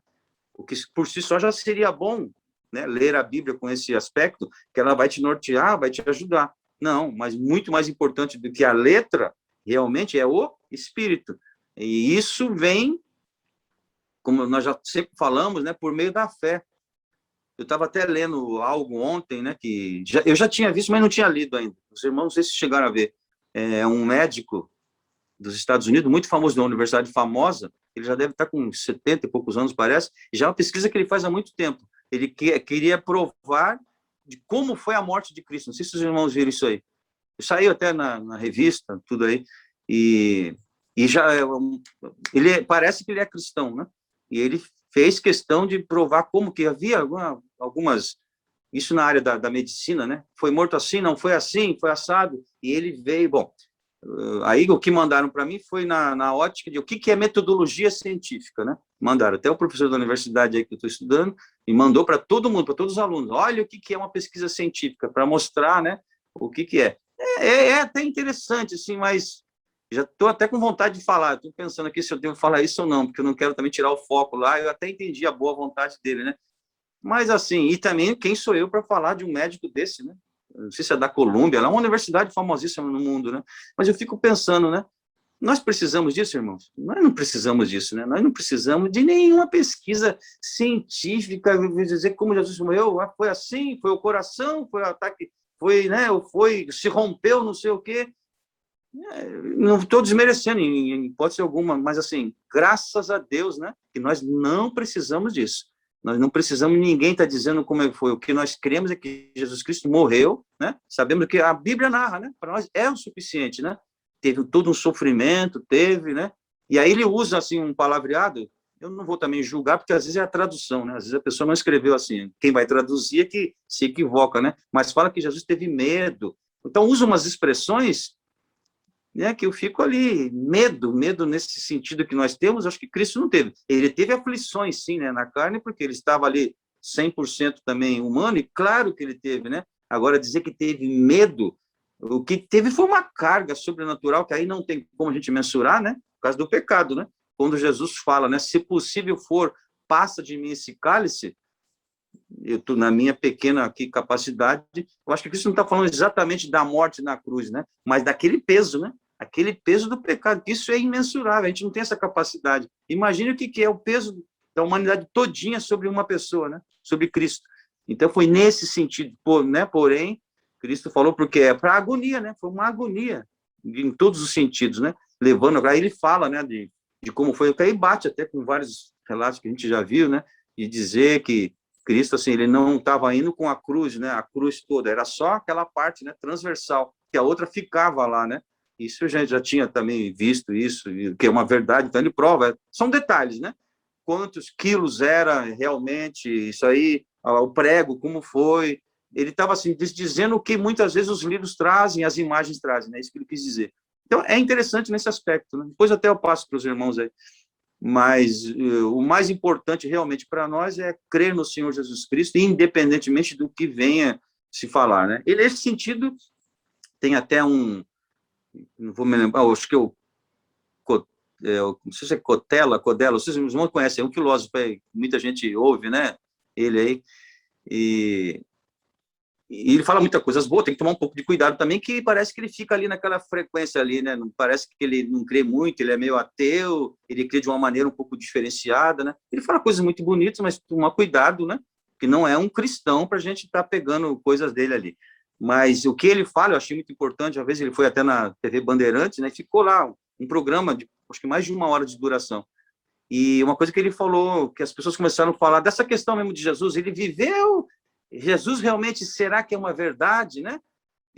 O que por si só já seria bom, né? Ler a Bíblia com esse aspecto, que ela vai te nortear, vai te ajudar. Não, mas muito mais importante do que a letra, realmente, é o Espírito. E isso vem, como nós já sempre falamos, né? Por meio da fé. Eu estava até lendo algo ontem, né? Que eu já tinha visto, mas não tinha lido ainda. Os irmãos, não sei se chegaram a ver. É um médico dos Estados Unidos, muito famoso, de uma universidade famosa, ele já deve estar com 70 e poucos anos, parece, e já é uma pesquisa que ele faz há muito tempo. Ele queria provar de como foi a morte de Cristo. Não sei se os irmãos viram isso aí. Saiu até na revista, tudo aí, e já ele parece que ele é cristão, né? E ele fez questão de provar como que havia algumas, isso na área da medicina, né? Foi morto assim, não foi assim, foi assado, e ele veio, bom, aí o que mandaram para mim foi na ótica de o que é metodologia científica, né? Mandaram até o professor da universidade aí que eu estou estudando, e mandou para todo mundo, para todos os alunos, olha o que é uma pesquisa científica, para mostrar, né, o que é. É até interessante, assim, mas já estou até com vontade de falar, estou pensando aqui se eu devo falar isso ou não, porque eu não quero também tirar o foco lá, eu até entendi a boa vontade dele, né? Mas assim, e também quem sou eu para falar de um médico desse, né? Não sei se é da Colômbia, ela é uma universidade famosíssima no mundo, né? Mas eu fico pensando, né? Nós precisamos disso, irmãos? Nós não precisamos disso, né? Nós não precisamos de nenhuma pesquisa científica, dizer como Jesus morreu, foi assim, foi o coração, foi o ataque, foi, né, se rompeu, não sei o quê. Não estou desmerecendo em hipótese alguma, mas assim, graças a Deus, né, que nós não precisamos disso. Nós não precisamos, ninguém está dizendo como foi. O que nós cremos é que Jesus Cristo morreu, né? Sabemos que a Bíblia narra, né? Para nós é o suficiente, né? Teve todo um sofrimento, né? E aí ele usa assim um palavreado. Eu não vou também julgar, porque às vezes é a tradução, né? Às vezes a pessoa não escreveu assim. Quem vai traduzir é que se equivoca, né? Mas fala que Jesus teve medo. Então usa umas expressões, né, que eu fico ali, medo nesse sentido que nós temos, acho que Cristo não teve. Ele teve aflições, sim, né, na carne, porque ele estava ali 100% também humano, e claro que ele teve, né? Agora, dizer que teve medo, o que teve foi uma carga sobrenatural, que aí não tem como a gente mensurar, né, por causa do pecado, né? Quando Jesus fala, né, se possível for, passa de mim esse cálice, eu tô na minha pequena aqui capacidade, eu acho que Cristo não está falando exatamente da morte na cruz, né? Mas daquele peso, né? Aquele peso do pecado, que isso é imensurável, a gente não tem essa capacidade. Imagine o que é o peso da humanidade todinha sobre uma pessoa, né? Sobre Cristo. Então foi nesse sentido, né? Porém, Cristo falou porque é para agonia, né? Foi uma agonia em todos os sentidos, né? Levando, aí ele fala, né? De como foi, que aí bate até com vários relatos que a gente já viu, né? De dizer que Cristo, assim, ele não estava indo com a cruz, né? A cruz toda, era só aquela parte, né? Transversal, que a outra ficava lá, né? Isso a gente já tinha também visto isso, que é uma verdade, então ele prova. São detalhes, né? Quantos quilos era realmente isso aí, o prego, como foi. Ele estava assim, dizendo o que muitas vezes os livros trazem, as imagens trazem, né? Isso que ele quis dizer. Então, é interessante nesse aspecto, né? Depois até eu passo para os irmãos aí. Mas o mais importante realmente para nós é crer no Senhor Jesus Cristo, independentemente do que venha se falar, né? E nesse sentido, tem até não vou me lembrar, acho que não sei se é Codela, vocês não conhecem, é um filósofo aí, muita gente ouve, né? Ele aí, e ele fala muitas coisas boas, tem que tomar um pouco de cuidado também, que parece que ele fica ali naquela frequência ali, né? Não parece que ele não crê muito, ele é meio ateu, ele crê de uma maneira um pouco diferenciada, né? Ele fala coisas muito bonitas, mas tomar cuidado, né? Que não é um cristão para a gente estar pegando coisas dele ali. Mas o que ele fala, eu achei muito importante, às vezes ele foi até na TV Bandeirantes, né? Ficou lá um programa de, acho que mais de 1 hora de duração. E uma coisa que ele falou, que as pessoas começaram a falar dessa questão mesmo de Jesus, ele viveu, Jesus realmente será que é uma verdade, né?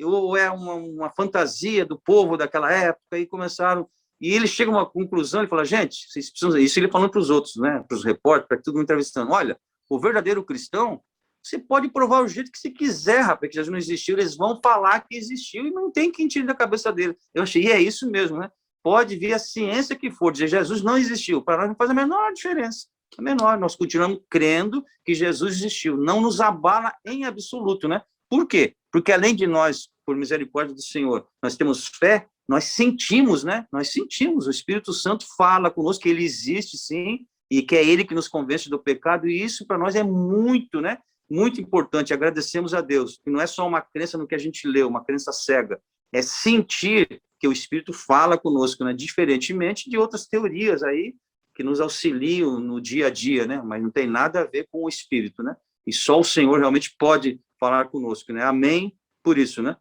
Ou é uma fantasia do povo daquela época? E começaram, e ele chega a uma conclusão, ele fala, gente, vocês precisam, isso ele falando para os outros, né? Para os repórteres, para todo mundo entrevistando, olha, o verdadeiro cristão, você pode provar o jeito que você quiser, rapaz, que Jesus não existiu, eles vão falar que existiu e não tem quem tire da cabeça dele. Eu achei, e é isso mesmo, né? Pode vir a ciência que for, dizer Jesus não existiu, para nós não faz a menor diferença, a menor, nós continuamos crendo que Jesus existiu, não nos abala em absoluto, né? Por quê? Porque além de nós, por misericórdia do Senhor, nós temos fé, nós sentimos, né? Nós sentimos, o Espírito Santo fala conosco que ele existe, sim, e que é ele que nos convence do pecado, e isso para nós é muito, né? Muito importante, agradecemos a Deus, que não é só uma crença no que a gente leu, uma crença cega, é sentir que o Espírito fala conosco, né? Diferentemente de outras teorias aí, que nos auxiliam no dia a dia, né? Mas não tem nada a ver com o Espírito, né? E só o Senhor realmente pode falar conosco, né? Amém por isso, né?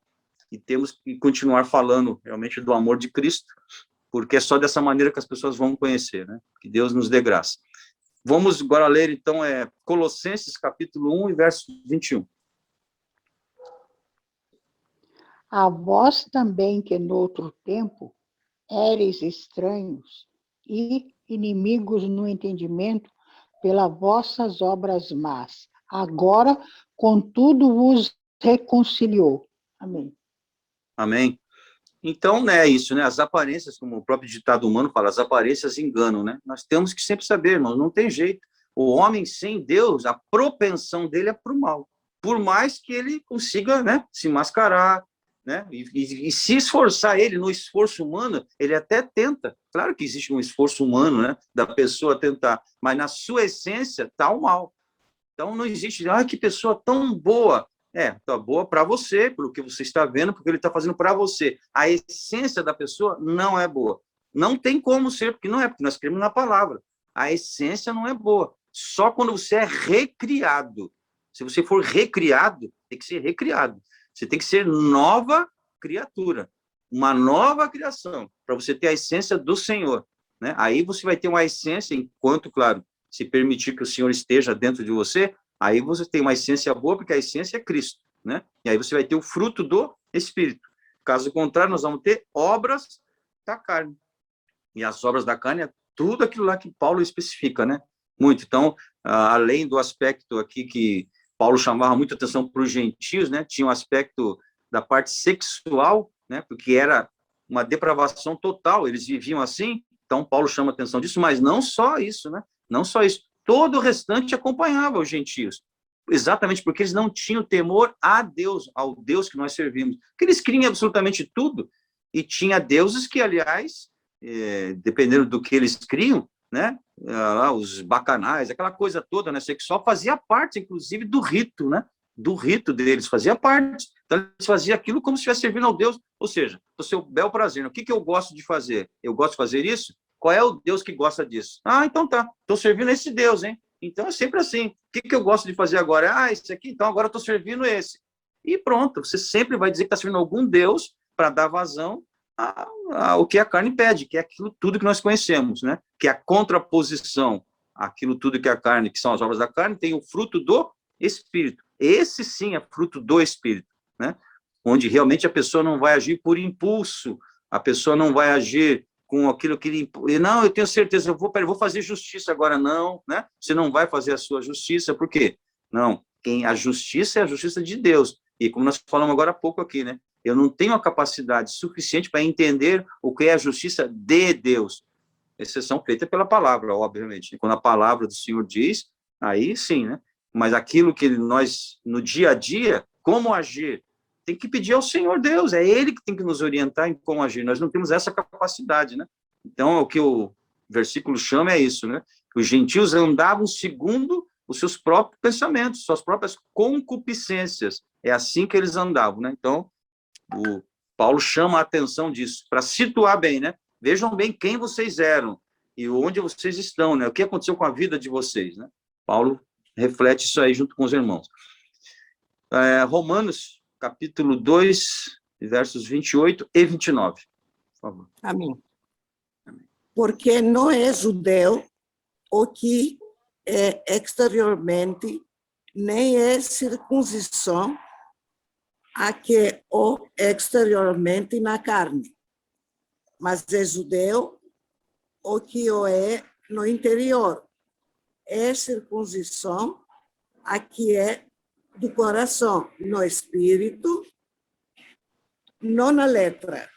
E temos que continuar falando realmente do amor de Cristo, porque é só dessa maneira que as pessoas vão conhecer, né? Que Deus nos dê graça. Vamos agora ler, então, Colossenses, capítulo 1, e verso 21. A vós também que noutro tempo éreis estranhos e inimigos no entendimento pelas vossas obras más, agora, contudo, vos reconciliou. Amém. Amém. Então, né, é isso, né? As aparências, como o próprio ditado humano fala, as aparências enganam, né? Nós temos que sempre saber, irmãos, não tem jeito. O homem sem Deus, a propensão dele é para o mal. Por mais que ele consiga, né, se mascarar, né? E se esforçar ele no esforço humano, ele até tenta. Claro que existe um esforço humano, né, da pessoa tentar, mas na sua essência está o mal. Então não existe, que pessoa tão boa. Tá boa para você, pelo que você está vendo, porque ele está fazendo para você. A essência da pessoa não é boa. Não tem como ser, porque não é, porque nós cremos na palavra. A essência não é boa. Só quando você é recriado. Se você for recriado, tem que ser recriado. Você tem que ser nova criatura, uma nova criação, para você ter a essência do Senhor, né? Aí você vai ter uma essência, enquanto, claro, se permitir que o Senhor esteja dentro de você, aí você tem uma essência boa, porque a essência é Cristo, né? E aí você vai ter o fruto do Espírito. Caso contrário, nós vamos ter obras da carne. E as obras da carne é tudo aquilo lá que Paulo especifica, né? Muito. Então, além do aspecto aqui que Paulo chamava muita atenção para os gentios, né? Tinha um aspecto da parte sexual, né? Porque era uma depravação total, eles viviam assim, então Paulo chama atenção disso, mas não só isso, né? Não só isso. Todo o restante acompanhava os gentios, exatamente porque eles não tinham temor a Deus, ao Deus que nós servimos. Porque eles criam absolutamente tudo, e tinha deuses que, aliás, dependendo do que eles criam, né? Os bacanais, aquela coisa toda, né? Sexual, fazia parte, inclusive, do rito, né? Do rito deles, fazia parte. Então, eles faziam aquilo como se estivesse servindo ao Deus, ou seja, do seu bel prazer. O que eu gosto de fazer? Eu gosto de fazer isso? Qual é o Deus que gosta disso? Então tá, estou servindo esse Deus, hein? Então é sempre assim. O que eu gosto de fazer agora? Esse aqui, então agora eu estou servindo esse. E pronto, você sempre vai dizer que está servindo algum Deus para dar vazão ao que a carne pede, que é aquilo tudo que nós conhecemos, né? Que é a contraposição, aquilo tudo que a carne, que são as obras da carne, tem o fruto do Espírito. Esse sim é fruto do Espírito, né? Onde realmente a pessoa não vai agir por impulso, a pessoa não vai agir com aquilo que ele... Não, eu tenho certeza, eu vou fazer justiça agora, não, né? Você não vai fazer a sua justiça, por quê? Não, a justiça é a justiça de Deus. E como nós falamos agora há pouco aqui, né? Eu não tenho a capacidade suficiente para entender o que é a justiça de Deus. Exceção feita pela palavra, obviamente. Quando a palavra do Senhor diz, aí sim, né? Mas aquilo que nós, no dia a dia, como agir, tem que pedir ao Senhor Deus, é Ele que tem que nos orientar em como agir, nós não temos essa capacidade, né? Então, o que o versículo chama é isso, né? Os gentios andavam segundo os seus próprios pensamentos, suas próprias concupiscências, é assim que eles andavam, né? Então, o Paulo chama a atenção disso, para situar bem, né? Vejam bem quem vocês eram e onde vocês estão, né? O que aconteceu com a vida de vocês, né? Paulo reflete isso aí junto com os irmãos. Romanos, capítulo 2, versos 28 e 29. Por favor. Amém. Porque não é judeu o que é exteriormente, nem é circuncisão a que o exteriormente na carne, mas é judeu o que o é no interior. É circuncisão a que é do coração, no espírito, não na letra,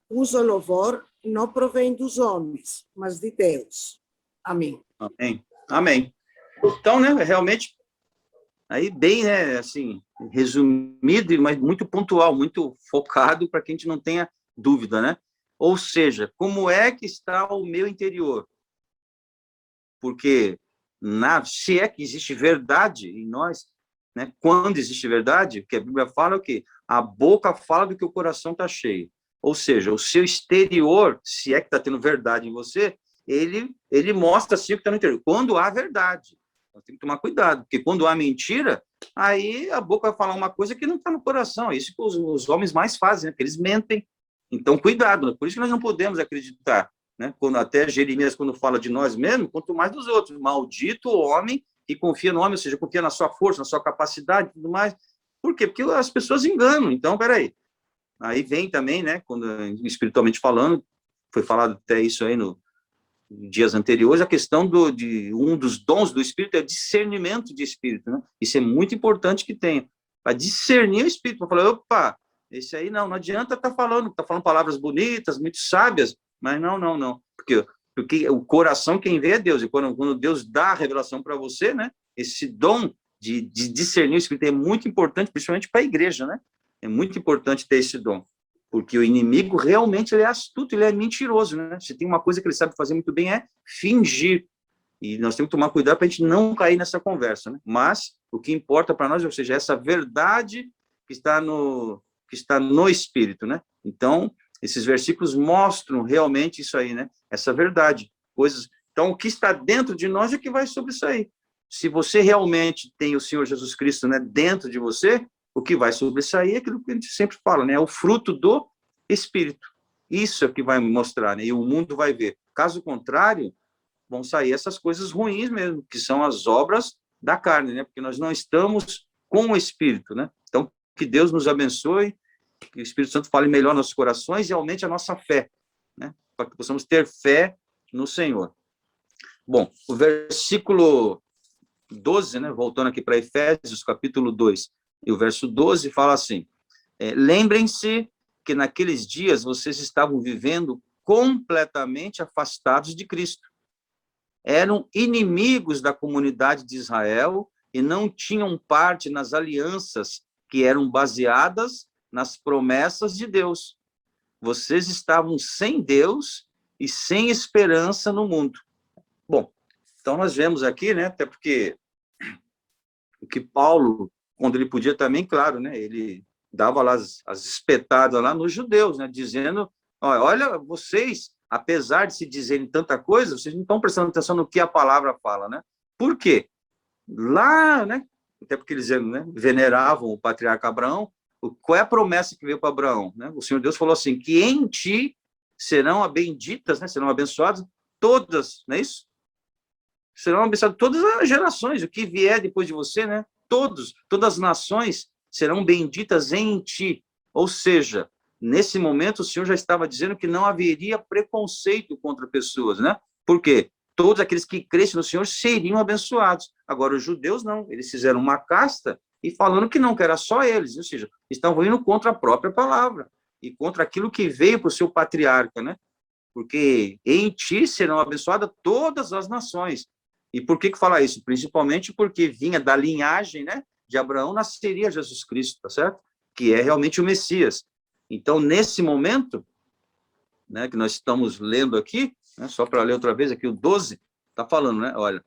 cujo louvor não provém dos homens, mas de Deus. Amém. Amém. Amém. Então, né, realmente, aí bem, né, assim, resumido, mas muito pontual, muito focado para que a gente não tenha dúvida, né? Ou seja, como é que está o meu interior? Porque se é que existe verdade em nós, né? Quando existe verdade, o que a Bíblia fala é o quê? A boca fala do que o coração está cheio. Ou seja, o seu exterior, se é que está tendo verdade em você, ele mostra assim o que está no interior. Quando há verdade, nós temos que tomar cuidado, porque quando há mentira, aí a boca vai falar uma coisa que não está no coração. É isso que os homens mais fazem, né? Porque eles mentem. Então, cuidado, né? Por isso que nós não podemos acreditar, né? Quando até Jeremias, quando fala de nós mesmos, quanto mais dos outros. Maldito o homem que confia no homem, ou seja, confia na sua força, na sua capacidade e tudo mais. Por quê? Porque as pessoas enganam. Então, peraí. Aí vem também, né, quando espiritualmente falando, foi falado até isso aí no dias anteriores, a questão de um dos dons do Espírito é discernimento de Espírito, né? Isso é muito importante que tenha, para discernir o Espírito, para falar, opa, esse aí não adianta estar falando palavras bonitas, muito sábias, mas não, porque o coração quem vê é Deus, e quando Deus dá a revelação para você, né, esse dom de discernir o Espírito é muito importante, principalmente para a igreja, né? É muito importante ter esse dom, porque o inimigo realmente ele é astuto, ele é mentiroso, né? Se tem uma coisa que ele sabe fazer muito bem é fingir, e nós temos que tomar cuidado para a gente não cair nessa conversa, né? Mas o que importa para nós, ou seja, essa verdade que está no Espírito, né? Então, esses versículos mostram realmente isso aí, né? Essa verdade, coisas. Então, o que está dentro de nós é que vai sobressair. Se você realmente tem o Senhor Jesus Cristo, né, dentro de você, o que vai sobressair é aquilo que a gente sempre fala, né? É o fruto do Espírito. Isso é o que vai mostrar, né? E o mundo vai ver. Caso contrário, vão sair essas coisas ruins mesmo, que são as obras da carne, né? Porque nós não estamos com o Espírito, né? Então, que Deus nos abençoe, que o Espírito Santo fale melhor nos corações e aumente a nossa fé, né? Para que possamos ter fé no Senhor. Bom, o versículo 12, né? Voltando aqui para Efésios, capítulo 2, e o verso 12 fala assim, lembrem-se que naqueles dias vocês estavam vivendo completamente afastados de Cristo. Eram inimigos da comunidade de Israel e não tinham parte nas alianças que eram baseadas nas promessas de Deus. Vocês estavam sem Deus e sem esperança no mundo. Bom, então nós vemos aqui, né, até porque o que Paulo, quando ele podia também, claro, né, ele dava lá as espetadas lá nos judeus, né, dizendo, olha, vocês, apesar de se dizerem tanta coisa, vocês não estão prestando atenção no que a palavra fala, né? Por quê? Lá, né, até porque eles, né, veneravam o patriarca Abraão, qual é a promessa que veio para Abraão, né? O Senhor Deus falou assim, que em ti serão benditas, né, serão abençoadas todas, não é isso? Serão abençoadas todas as gerações, o que vier depois de você, né? Todas as nações serão benditas em ti. Ou seja, nesse momento o Senhor já estava dizendo que não haveria preconceito contra pessoas, né? Por quê? Todos aqueles que crescem no Senhor seriam abençoados. Agora, os judeus não, eles fizeram uma casta e falando que não, que era só eles, ou seja, estavam indo contra a própria palavra e contra aquilo que veio para o seu patriarca, né? Porque em ti serão abençoadas todas as nações. E por que fala isso? Principalmente porque vinha da linhagem, né, de Abraão, nasceria Jesus Cristo, tá certo? Que é realmente o Messias. Então, nesse momento, né, que nós estamos lendo aqui, né, só para ler outra vez aqui, o 12, está falando, né, olha,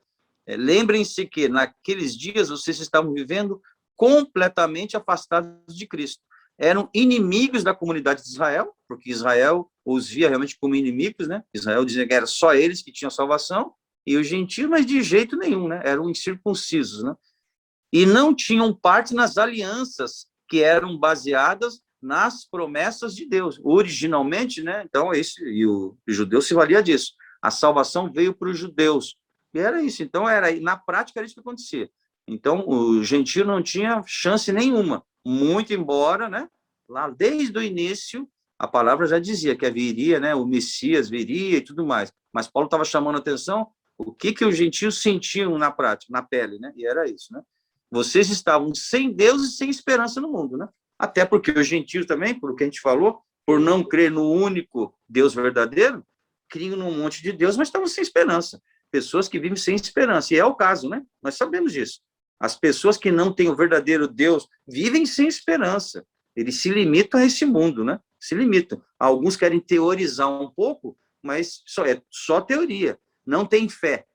lembrem-se que naqueles dias vocês estavam vivendo completamente afastados de Cristo. Eram inimigos da comunidade de Israel, porque Israel os via realmente como inimigos, né? Israel dizia que era só eles que tinham salvação, e os gentios, mas de jeito nenhum, né? Eram incircuncisos, né? E não tinham parte nas alianças que eram baseadas nas promessas de Deus. Originalmente, né? Então, o judeu se valia disso. A salvação veio para os judeus. E era isso. Então, na prática, era isso que acontecia. Então, o gentio não tinha chance nenhuma. Muito embora, né? Lá desde o início, a palavra já dizia que viria, né? O Messias viria e tudo mais. Mas Paulo estava chamando a atenção o que os gentios sentiam na prática, na pele, né? E era isso, né? Vocês estavam sem Deus e sem esperança no mundo, né? Até porque os gentios também, por o que a gente falou, por não crer no único Deus verdadeiro, criam num monte de Deus, mas estavam sem esperança. Pessoas que vivem sem esperança. E é o caso, né? Nós sabemos disso. As pessoas que não têm o verdadeiro Deus vivem sem esperança. Eles se limitam a esse mundo, né? Se limitam. Alguns querem teorizar um pouco, mas é só teoria. Não tem fé.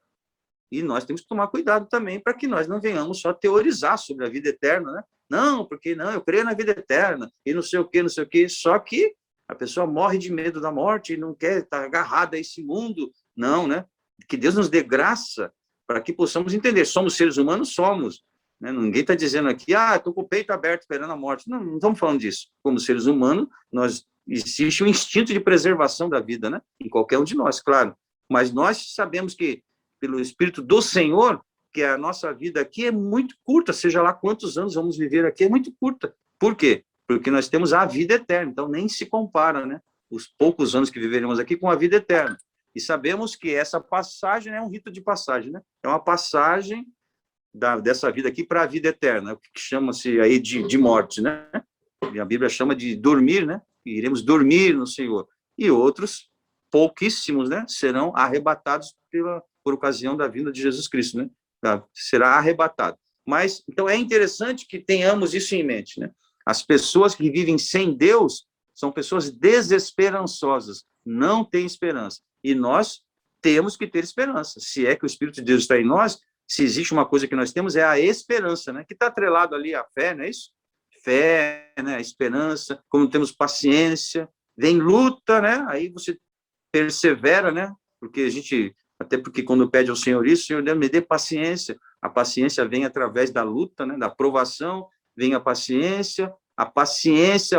E nós temos que tomar cuidado também para que nós não venhamos só teorizar sobre a vida eterna, né? Não, porque não, eu creio na vida eterna, e não sei o quê, não sei o quê. Só que a pessoa morre de medo da morte e não quer estar agarrada a esse mundo. Não, né? Que Deus nos dê graça para que possamos entender. Somos seres humanos? Somos. Né? Ninguém está dizendo aqui, estou com o peito aberto esperando a morte. Não, não estamos falando disso. Como seres humanos, existe um instinto de preservação da vida, né? Em qualquer um de nós, claro. Mas nós sabemos que, pelo Espírito do Senhor, que a nossa vida aqui é muito curta, seja lá quantos anos vamos viver aqui, é muito curta. Por quê? Porque nós temos a vida eterna, então nem se compara, né? Os poucos anos que viveremos aqui com a vida eterna. E sabemos que essa passagem é um rito de passagem, né? É uma passagem dessa vida aqui para a vida eterna, o que chama-se aí de morte, né? E a Bíblia chama de dormir, né? E iremos dormir no Senhor. E outros, pouquíssimos, né? Serão arrebatados por ocasião da vinda de Jesus Cristo, né? Será arrebatado. Mas, então, é interessante que tenhamos isso em mente, né? As pessoas que vivem sem Deus são pessoas desesperançosas, não têm esperança. E nós temos que ter esperança. Se é que o Espírito de Deus está em nós, se existe uma coisa que nós temos, é a esperança, né? Que está atrelado ali à fé, não é isso? Fé, né? A esperança, como temos paciência, vem luta, né? Aí você persevera, né? Porque até porque quando pede ao Senhor isso, Senhor, me dê paciência. A paciência vem através da luta, né? Da provação, vem a paciência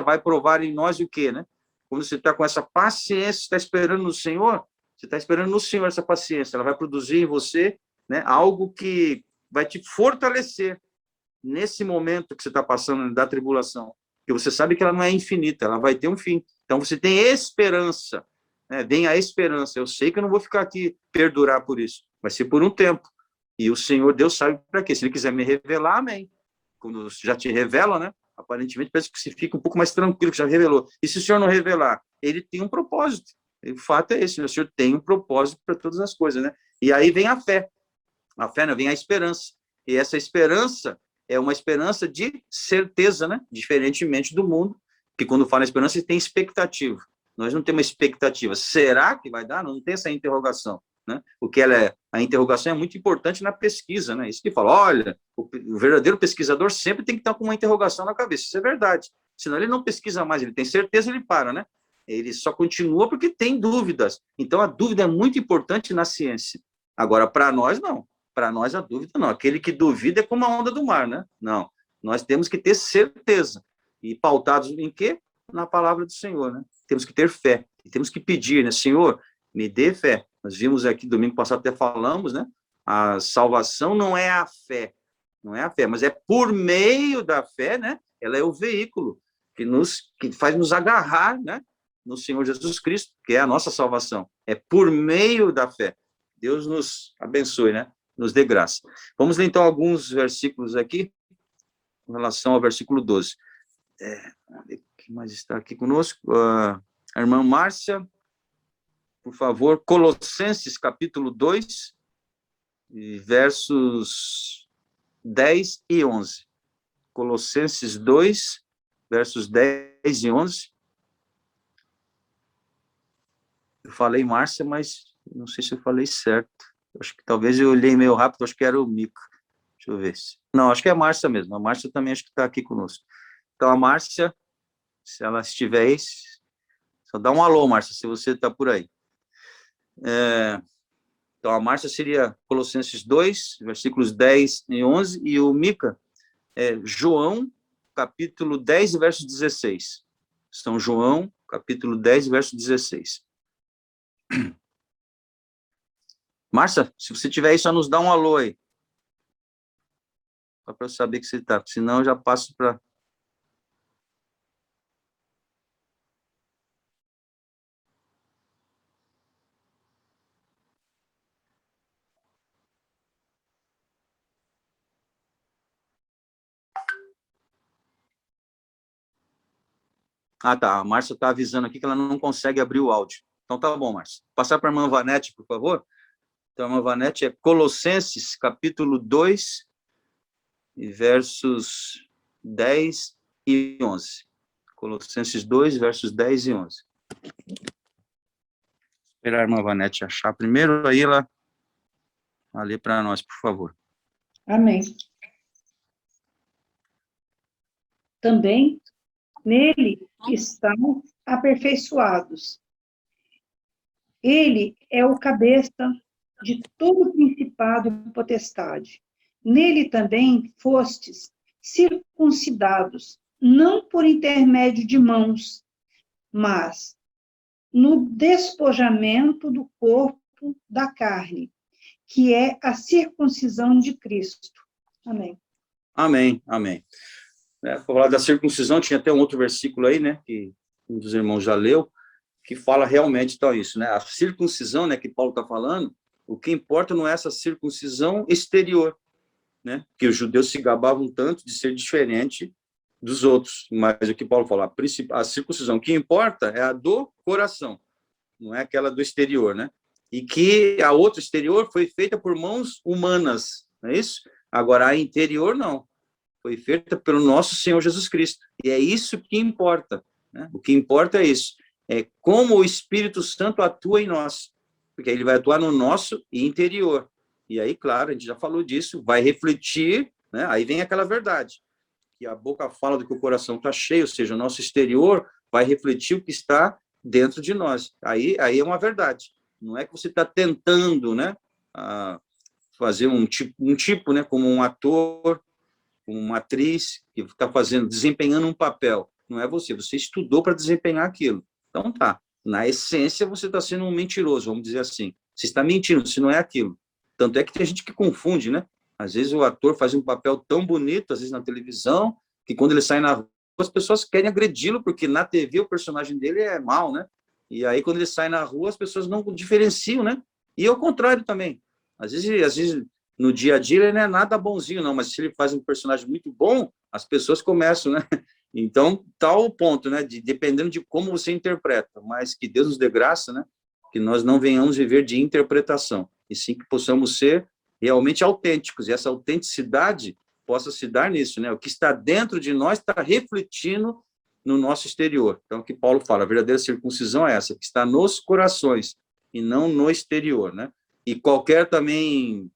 vai provar em nós o quê, né? Quando você está com essa paciência, está esperando no Senhor, você está esperando no Senhor essa paciência, ela vai produzir em você, né, algo que vai te fortalecer nesse momento que você está passando da tribulação, porque você sabe que ela não é infinita, ela vai ter um fim. Então, você tem esperança, né? Vem a esperança. Eu sei que eu não vou ficar aqui perdurar por isso, vai ser por um tempo. E o Senhor, Deus sabe para quê. Se Ele quiser me revelar, amém. Quando já te revela, né? Aparentemente, parece que você fica um pouco mais tranquilo, que já revelou. E se o Senhor não revelar? Ele tem um propósito. E o fato é esse, né? O Senhor tem um propósito para todas as coisas, né? E aí vem a fé. A fé, né? Vem a esperança. E essa esperança é uma esperança de certeza, né? Diferentemente do mundo, que quando fala esperança, tem expectativa. Nós não temos expectativa. Será que vai dar? Não tem essa interrogação, né? A interrogação é muito importante na pesquisa, né? Isso que fala, olha, o verdadeiro pesquisador sempre tem que estar com uma interrogação na cabeça. Isso é verdade. Senão ele não pesquisa mais, ele tem certeza, ele para, né? Ele só continua porque tem dúvidas. Então, a dúvida é muito importante na ciência. Agora, para nós, não. Para nós, a dúvida não. Aquele que duvida é como a onda do mar, né? Não. Nós temos que ter certeza. E pautados em quê? Na palavra do Senhor, né? Temos que ter fé. E temos que pedir, né? Senhor, me dê fé. Nós vimos aqui, domingo passado até falamos, né? A salvação não é a fé. Não é a fé, mas é por meio da fé, né? Ela é o veículo que faz nos agarrar, né? No Senhor Jesus Cristo, que é a nossa salvação. É por meio da fé. Deus nos abençoe, né? Nos dê graça. Vamos ler, então, alguns versículos aqui, em relação ao versículo 12. Vamos ver quem mais está aqui conosco. A irmã Márcia, por favor, Colossenses, capítulo 2, versos 10 e 11. Colossenses 2, versos 10 e 11. Eu falei Márcia, mas não sei se eu falei certo. Acho que talvez eu olhei meio rápido, acho que era o Mico. Deixa eu ver. Não, acho que é a Márcia mesmo. A Márcia também acho que está aqui conosco. Então, a Márcia, se ela estiver aí, só dá um alô, Márcia, se você está por aí. Então, a Márcia seria Colossenses 2, versículos 10 e 11, e o Mica é João, capítulo 10, verso 16. São João, capítulo 10, verso 16. Márcia, se você tiver aí, só nos dá um alô aí. Só para eu saber que você está, senão eu já passo para... Ah, tá. A Márcia está avisando aqui que ela não consegue abrir o áudio. Então tá bom, Márcia. Passar para a irmã Vanete, por favor. Então, a irmã Vanete é Colossenses, capítulo 2, versos 10 e 11. Colossenses 2, versos 10 e 11. Esperar a irmã Vanete achar primeiro, aí ela lê para nós, por favor. Amém. Também nele estão aperfeiçoados. Ele é o cabeça de todo principado e potestade. Nele também fostes circuncidados, não por intermédio de mãos, mas no despojamento do corpo da carne, que é a circuncisão de Cristo. Amém. Amém, amém. Para falar da circuncisão, tinha até um outro versículo aí, né, que um dos irmãos já leu, que fala realmente então isso, né, a circuncisão, né, que Paulo está falando, o que importa não é essa circuncisão exterior, né, que os judeus se gabavam tanto de ser diferente dos outros, mas o que Paulo fala, a circuncisão que importa é a do coração, não é aquela do exterior, né, e que a outra exterior foi feita por mãos humanas, não é isso? Agora, a interior não, foi feita pelo nosso Senhor Jesus Cristo, e é isso que importa, né? O que importa é isso, é como o Espírito Santo atua em nós, porque ele vai atuar no nosso interior, e aí, claro, a gente já falou disso, vai refletir, né? Aí vem aquela verdade, que a boca fala do que o coração está cheio, ou seja, o nosso exterior vai refletir o que está dentro de nós, aí é uma verdade, não é que você está tentando, né, fazer um tipo, né, como um ator, como uma atriz que está desempenhando um papel. Não é você, você estudou para desempenhar aquilo. Então tá, na essência você está sendo um mentiroso, vamos dizer assim. Você está mentindo, se não é aquilo. Tanto é que tem gente que confunde, né? Às vezes o ator faz um papel tão bonito, às vezes na televisão, que quando ele sai na rua, as pessoas querem agredi-lo, porque na TV o personagem dele é mau, né? E aí quando ele sai na rua, as pessoas não diferenciam, né? E ao contrário também. Às vezes no dia a dia ele não é nada bonzinho, não, mas se ele faz um personagem muito bom, as pessoas começam, né? Então, tal ponto, né? Dependendo de como você interpreta, mas que Deus nos dê graça, né? Que nós não venhamos viver de interpretação, e sim que possamos ser realmente autênticos, e essa autenticidade possa se dar nisso, né? O que está dentro de nós está refletindo no nosso exterior. Então, o que Paulo fala, a verdadeira circuncisão é essa, que está nos corações, e não no exterior, né? E qualquer também,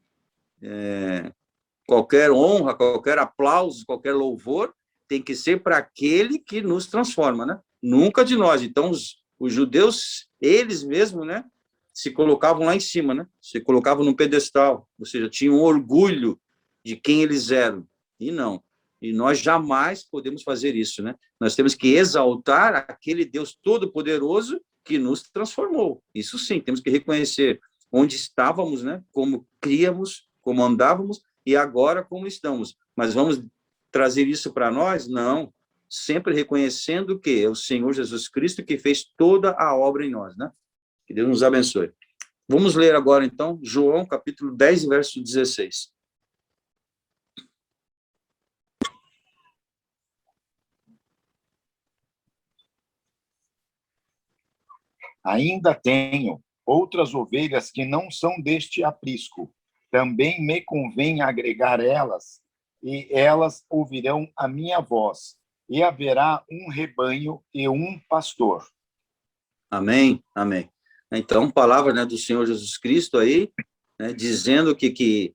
qualquer honra, qualquer aplauso, qualquer louvor, tem que ser para aquele que nos transforma, né? Nunca de nós. Então, os judeus, eles mesmos, né, se colocavam lá em cima, né? Se colocavam num pedestal, ou seja, tinham orgulho de quem eles eram. E não. E nós jamais podemos fazer isso, né? Nós temos que exaltar aquele Deus todo-poderoso que nos transformou. Isso sim, temos que reconhecer onde estávamos, né? Como criamos, como andávamos, e agora como estamos. Mas vamos trazer isso para nós? Não. Sempre reconhecendo que é o Senhor Jesus Cristo que fez toda a obra em nós, né? Que Deus nos abençoe. Vamos ler agora, então, João, capítulo 10, verso 16. Ainda tenho outras ovelhas que não são deste aprisco. Também me convém agregar elas, e elas ouvirão a minha voz, e haverá um rebanho e um pastor. Amém, amém. Então, palavra, né, do Senhor Jesus Cristo aí, né, dizendo que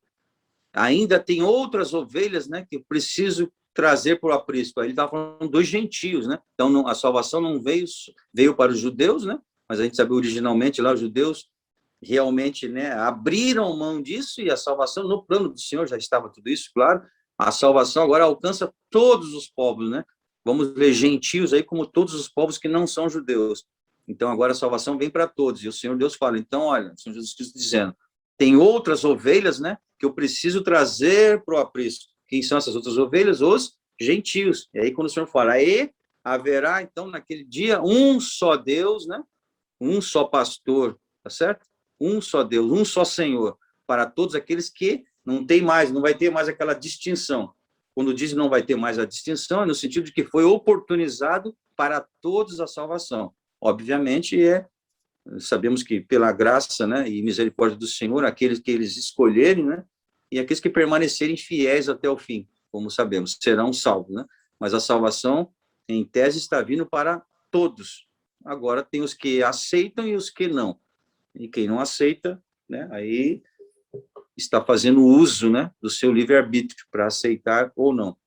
ainda tem outras ovelhas, né, que eu preciso trazer para o aprisco. Aí ele estava falando dos gentios, né? Então, não, a salvação não veio para os judeus, né? Mas a gente sabe originalmente lá os judeus realmente, né, abriram mão disso, e a salvação no plano do Senhor já estava tudo isso, claro. A salvação agora alcança todos os povos, né? Vamos ler gentios aí como todos os povos que não são judeus. Então agora a salvação vem para todos, e o Senhor Deus fala, então olha, o Senhor Jesus Cristo dizendo, tem outras ovelhas, né, que eu preciso trazer para o aprisco. Quem são essas outras ovelhas? Os gentios. E aí quando o Senhor fala, e haverá então naquele dia um só Deus, né? Um só pastor, tá certo? Um só Deus, um só Senhor, para todos aqueles que não tem mais, não vai ter mais aquela distinção. Quando diz não vai ter mais a distinção, é no sentido de que foi oportunizado para todos a salvação. Obviamente, sabemos que pela graça, né, e misericórdia do Senhor, aqueles que eles escolherem, né, e aqueles que permanecerem fiéis até o fim, como sabemos, serão salvos, né? Mas a salvação, em tese, está vindo para todos. Agora tem os que aceitam e os que não. E quem não aceita, né, aí está fazendo uso, né, do seu livre-arbítrio para aceitar ou não.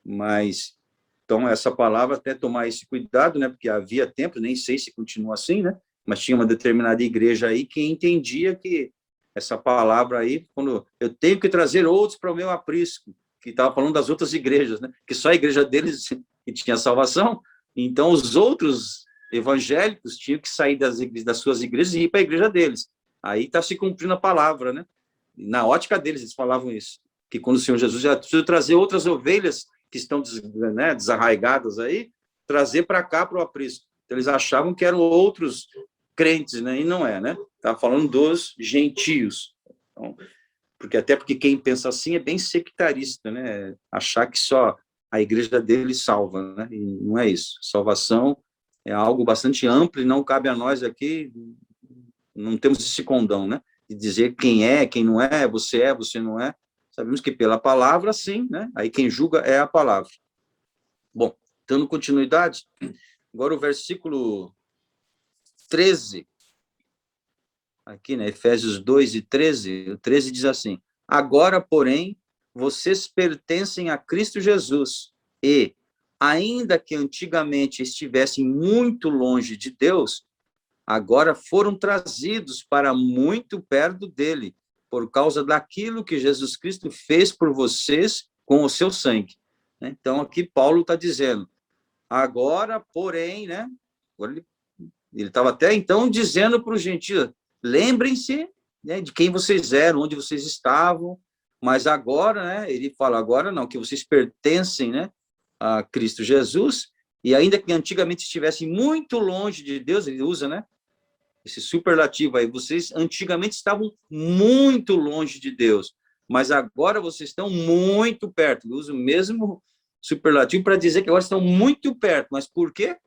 Mas, então, essa palavra, até tomar esse cuidado, né, porque havia tempo, nem sei se continua assim, né, mas tinha uma determinada igreja aí que entendia que essa palavra aí, quando eu tenho que trazer outros para o meu aprisco, que estava falando das outras igrejas, né, que só a igreja deles que tinha salvação, então os outros evangélicos tinham que sair das suas igrejas e ir para a igreja deles. Aí está se cumprindo a palavra, né? Na ótica deles, eles falavam isso, que quando o Senhor Jesus já precisa trazer outras ovelhas que estão, né, desarraigadas aí, trazer para cá, para o aprisco. Então, eles achavam que eram outros crentes, né? E não é, né? Estava falando dos gentios. Então, porque quem pensa assim é bem sectarista, né? Achar que só a igreja dele salva, né? E não é isso. Salvação é algo bastante amplo e não cabe a nós aqui, não temos esse condão, né? De dizer quem é, quem não é, você não é. Sabemos que pela palavra, sim, né? Aí quem julga é a palavra. Bom, dando continuidade, agora o versículo 13, aqui, né? Efésios 2 e 13, o 13 diz assim, agora, porém, vocês pertencem a Cristo Jesus e, ainda que antigamente estivessem muito longe de Deus, agora foram trazidos para muito perto dele, por causa daquilo que Jesus Cristo fez por vocês com o seu sangue. Né? Então, aqui Paulo está dizendo, agora, porém, né? Agora ele estava até então dizendo para os gentios, lembrem-se, né, de quem vocês eram, onde vocês estavam, mas agora, né, ele fala, agora não, que vocês pertencem, né, a Cristo Jesus, e ainda que antigamente estivessem muito longe de Deus, ele usa, né, esse superlativo aí, vocês antigamente estavam muito longe de Deus, mas agora vocês estão muito perto. Ele usa o mesmo superlativo para dizer que agora estão muito perto. Mas por quê?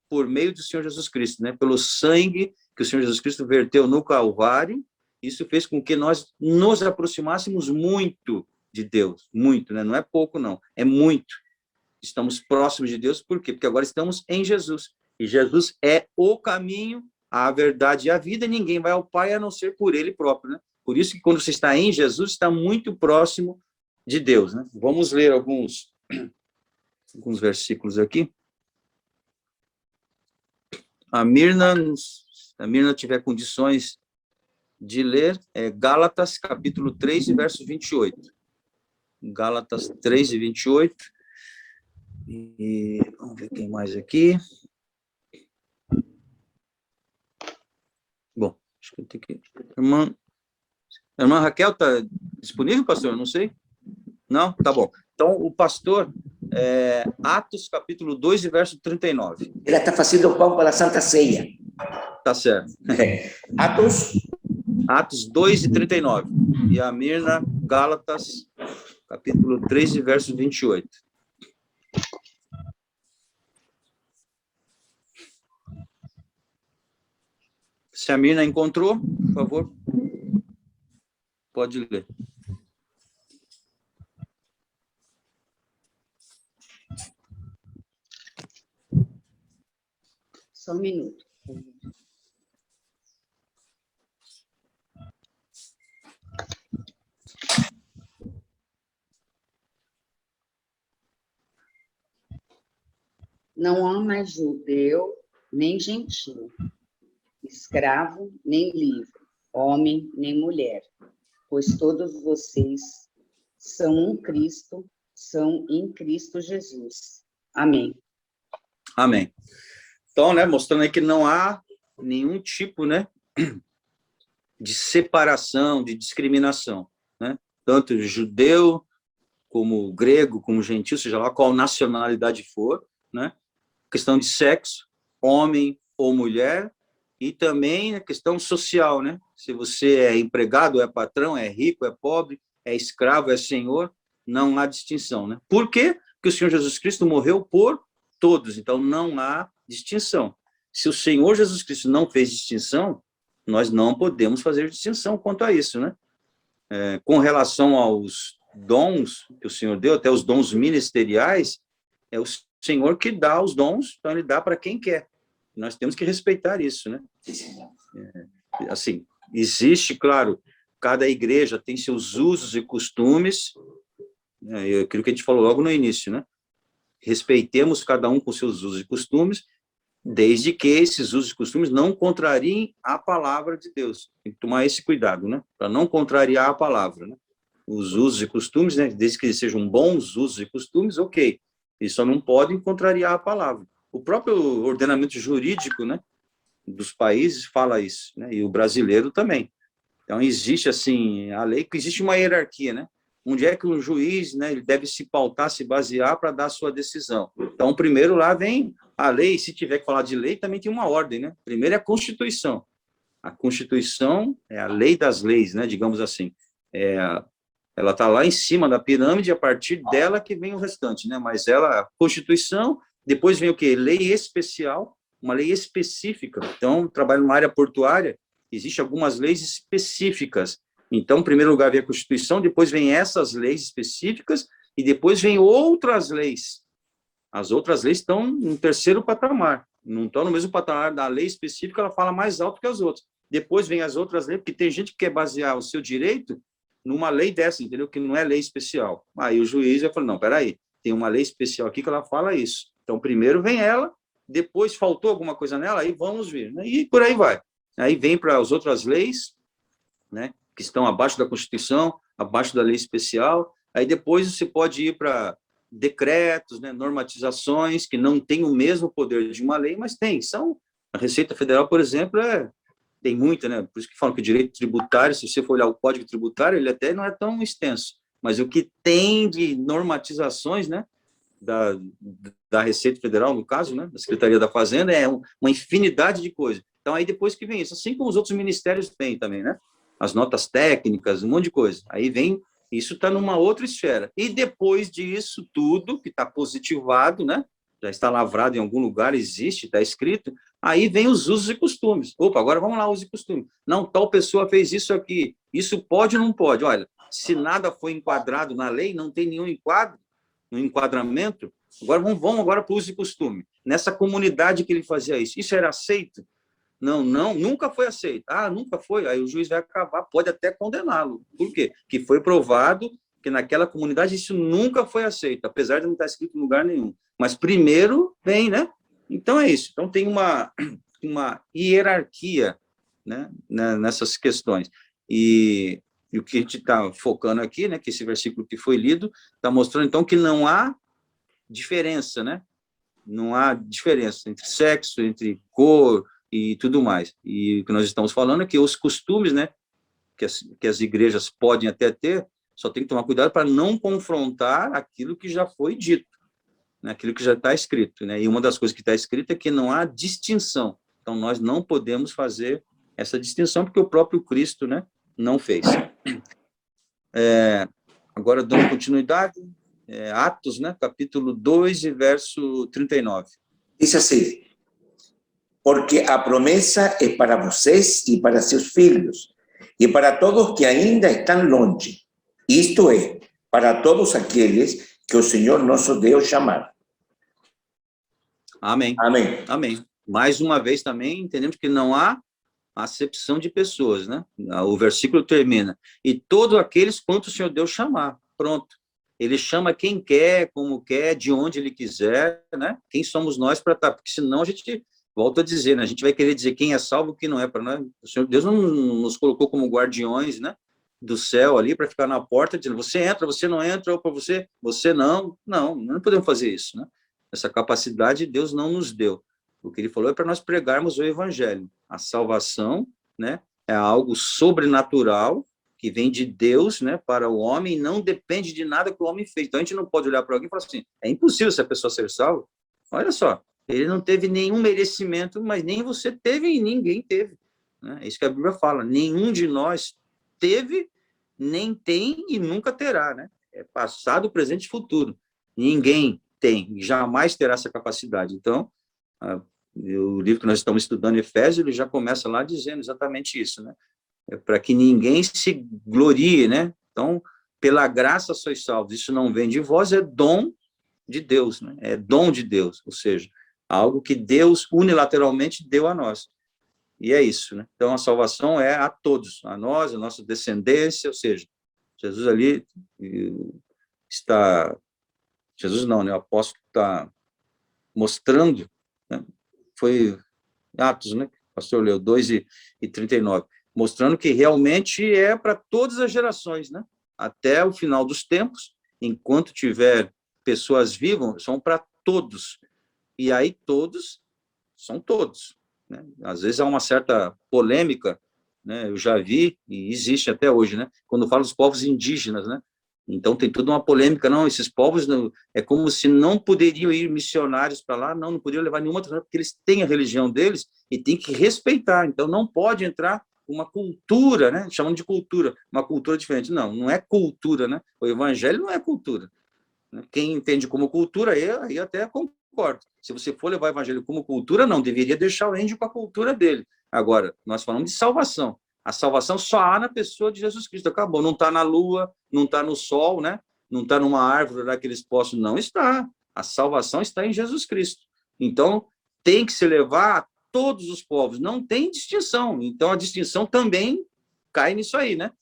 Por meio do Senhor Jesus Cristo, né? Pelo sangue que o Senhor Jesus Cristo verteu no Calvário, isso fez com que nós nos aproximássemos muito de Deus, muito, né? Não é pouco, não, é muito. Estamos próximos de Deus, por quê? Porque agora estamos em Jesus, e Jesus é o caminho, a verdade e a vida, e ninguém vai ao Pai a não ser por Ele próprio, né? Por isso que quando você está em Jesus, está muito próximo de Deus, né? Vamos ler alguns versículos aqui. A Mirna tiver condições de ler, é Gálatas, capítulo 3, verso 28. Gálatas 3, 28. E vamos ver quem mais aqui. Bom, acho que eu tenho que... A irmã Raquel está disponível, pastor? Não sei. Não? Tá bom. Então, o pastor, Atos, capítulo 2, verso 39. Ela está fazendo o pão para a Santa Ceia. Tá certo. Atos 2 e 39. E a Mirna, Gálatas, capítulo 3, verso 28. Se a Mirna encontrou, por favor, pode ler. Só um minuto. Não há mais judeu, nem gentil, escravo, nem livre, homem, nem mulher, pois todos vocês são em Cristo Jesus. Amém. Amém. Então, né, mostrando aí que não há nenhum tipo, né, de separação, de discriminação, né? Tanto judeu, como grego, como gentil, seja lá qual nacionalidade for, né? Questão de sexo, homem ou mulher, e também a questão social, né? Se você é empregado, é patrão, é rico, é pobre, é escravo, é senhor, não há distinção, né? Por quê? Porque o Senhor Jesus Cristo morreu por todos, então não há distinção. Se o Senhor Jesus Cristo não fez distinção, nós não podemos fazer distinção quanto a isso, né? Com relação aos dons que o Senhor deu, até os dons ministeriais, é o Senhor que dá os dons, então ele dá para quem quer. Nós temos que respeitar isso, né? Assim, existe, claro, cada igreja tem seus usos e costumes, né? Aquilo que a gente falou logo no início, né? Respeitemos cada um com seus usos e costumes, desde que esses usos e costumes não contrariem a palavra de Deus. Tem que tomar esse cuidado, né? Para não contrariar a palavra, né? Os usos e costumes, né? Desde que eles sejam bons usos e costumes, ok. Eles só não podem contrariar a palavra. O próprio ordenamento jurídico, né, dos países fala isso, né? E o brasileiro também. Então, existe, assim, a lei, que existe uma hierarquia, né? Onde é que o juiz, né, ele deve se pautar, se basear para dar a sua decisão. Então, primeiro lá vem a lei, se tiver que falar de lei, também tem uma ordem, né? Primeiro é a Constituição. A Constituição é a lei das leis, né, digamos assim. Ela está lá em cima da pirâmide, a partir dela que vem o restante, né? Mas ela, a Constituição, depois vem o quê? Lei especial, uma lei específica. Então, trabalho numa área portuária, existem algumas leis específicas. Então, em primeiro lugar vem a Constituição, depois vem essas leis específicas, e depois vem outras leis. As outras leis estão no terceiro patamar, não estão no mesmo patamar da lei específica, ela fala mais alto que as outras. Depois vem as outras leis, porque tem gente que quer basear o seu direito numa lei dessa, entendeu? Que não é lei especial. Aí o juiz vai falar, não, peraí, tem uma lei especial aqui que ela fala isso. Então, primeiro vem ela, depois faltou alguma coisa nela, aí vamos ver, né? E por aí vai. Aí vem para as outras leis, né, que estão abaixo da Constituição, abaixo da lei especial, Aí depois você pode ir para decretos, né, normatizações, que não têm o mesmo poder de uma lei, mas tem. A Receita Federal, por exemplo, tem muita, né? Por isso que falam que o direito tributário, se você for olhar o Código Tributário, ele até não é tão extenso, mas o que tem de normatizações, né, da Receita Federal, no caso, né, da Secretaria da Fazenda, é uma infinidade de coisas. Então, aí depois que vem isso, assim como os outros ministérios têm também, né? As notas técnicas, um monte de coisa. Aí vem, isso está numa outra esfera. E depois disso tudo, que está positivado, né? Já está lavrado em algum lugar, existe, está escrito, aí vem os usos e costumes. Opa, agora vamos lá, usos e costumes. Não, tal pessoa fez isso aqui. Isso pode ou não pode? Olha, se nada foi enquadrado na lei, não tem nenhum enquadramento, agora vamos agora para o uso e costume. Nessa comunidade que ele fazia isso era aceito? Não, nunca foi aceito. Ah, nunca foi? Aí o juiz vai acabar, pode até condená-lo. Por quê? Que foi provado que naquela comunidade isso nunca foi aceito, apesar de não estar escrito em lugar nenhum. Mas primeiro vem, né? Então é isso. Então tem uma hierarquia, né, nessas questões. E o que a gente está focando aqui, né, que esse versículo que foi lido, está mostrando, então, que não há diferença, né? Não há diferença entre sexo, entre cor e tudo mais. E o que nós estamos falando é que os costumes, né, que as igrejas podem até ter, só tem que tomar cuidado para não confrontar aquilo que já foi dito, né, aquilo que já está escrito, né? E uma das coisas que está escrito é que não há distinção. Então, nós não podemos fazer essa distinção, porque o próprio Cristo, né, não fez. Agora, dando continuidade, Atos, né, capítulo 2 e verso 39. Diz assim: porque a promessa é para vocês e para seus filhos, e para todos que ainda estão longe, isto é, para todos aqueles que o Senhor nosso Deus chamar. Amém. Amém. Amém. Mais uma vez também entendemos que não há acepção de pessoas, né? O versículo termina: e todos aqueles quanto o Senhor Deus chamar. Pronto. Ele chama quem quer, como quer, de onde ele quiser, né? Quem somos nós para estar? Porque senão a gente, volta a dizer, né? A gente vai querer dizer quem é salvo e quem não é para nós. O Senhor Deus não nos colocou como guardiões, né, do céu ali para ficar na porta dizendo você entra, você não entra, ou para você não. Não podemos fazer isso, né? Essa capacidade Deus não nos deu. O que ele falou é para nós pregarmos o evangelho. A salvação, né, é algo sobrenatural que vem de Deus, né, para o homem, e não depende de nada que o homem fez. Então a gente não pode olhar para alguém e falar assim: é impossível essa pessoa ser salva. Olha só, ele não teve nenhum merecimento, mas nem você teve e ninguém teve, né? É isso que a Bíblia fala. Nenhum de nós teve, nem tem e nunca terá, né? É passado, presente e futuro. Ninguém tem, jamais terá essa capacidade. Então, o livro que nós estamos estudando, Efésios, ele já começa lá dizendo exatamente isso, né? É para que ninguém se glorie, né? Então, pela graça sois salvos. Isso não vem de vós, é dom de Deus, né? É dom de Deus, ou seja, algo que Deus unilateralmente deu a nós. E é isso, né? Então, a salvação é a todos, a nós, a nossa descendência, ou seja, Jesus ali está... Jesus não, né? O apóstolo está mostrando, né? Foi Atos, né? O pastor leu 2 e 39, mostrando que realmente é para todas as gerações, né? Até o final dos tempos, enquanto tiver pessoas vivas, são para todos. E aí todos são todos, né? Às vezes há uma certa polêmica, né? Eu já vi, e existe até hoje, né? Quando fala dos povos indígenas, né? Então tem toda uma polêmica, não, esses povos não, é como se não poderiam ir missionários para lá, não poderiam levar nenhuma, porque eles têm a religião deles e tem que respeitar. Então não pode entrar uma cultura, né? Chamando de cultura, uma cultura diferente. Não é cultura, né? O evangelho não é cultura. Quem entende como cultura, aí até concordo. Se você for levar o evangelho como cultura, não, deveria deixar o índio com a cultura dele. Agora, nós falamos de salvação. A salvação só há na pessoa de Jesus Cristo. Acabou. Não está na lua, não está no sol, né? Não está numa árvore lá que eles possam. Não está. A salvação está em Jesus Cristo. Então, tem que se levar a todos os povos. Não tem distinção. Então, a distinção também cai nisso aí, né?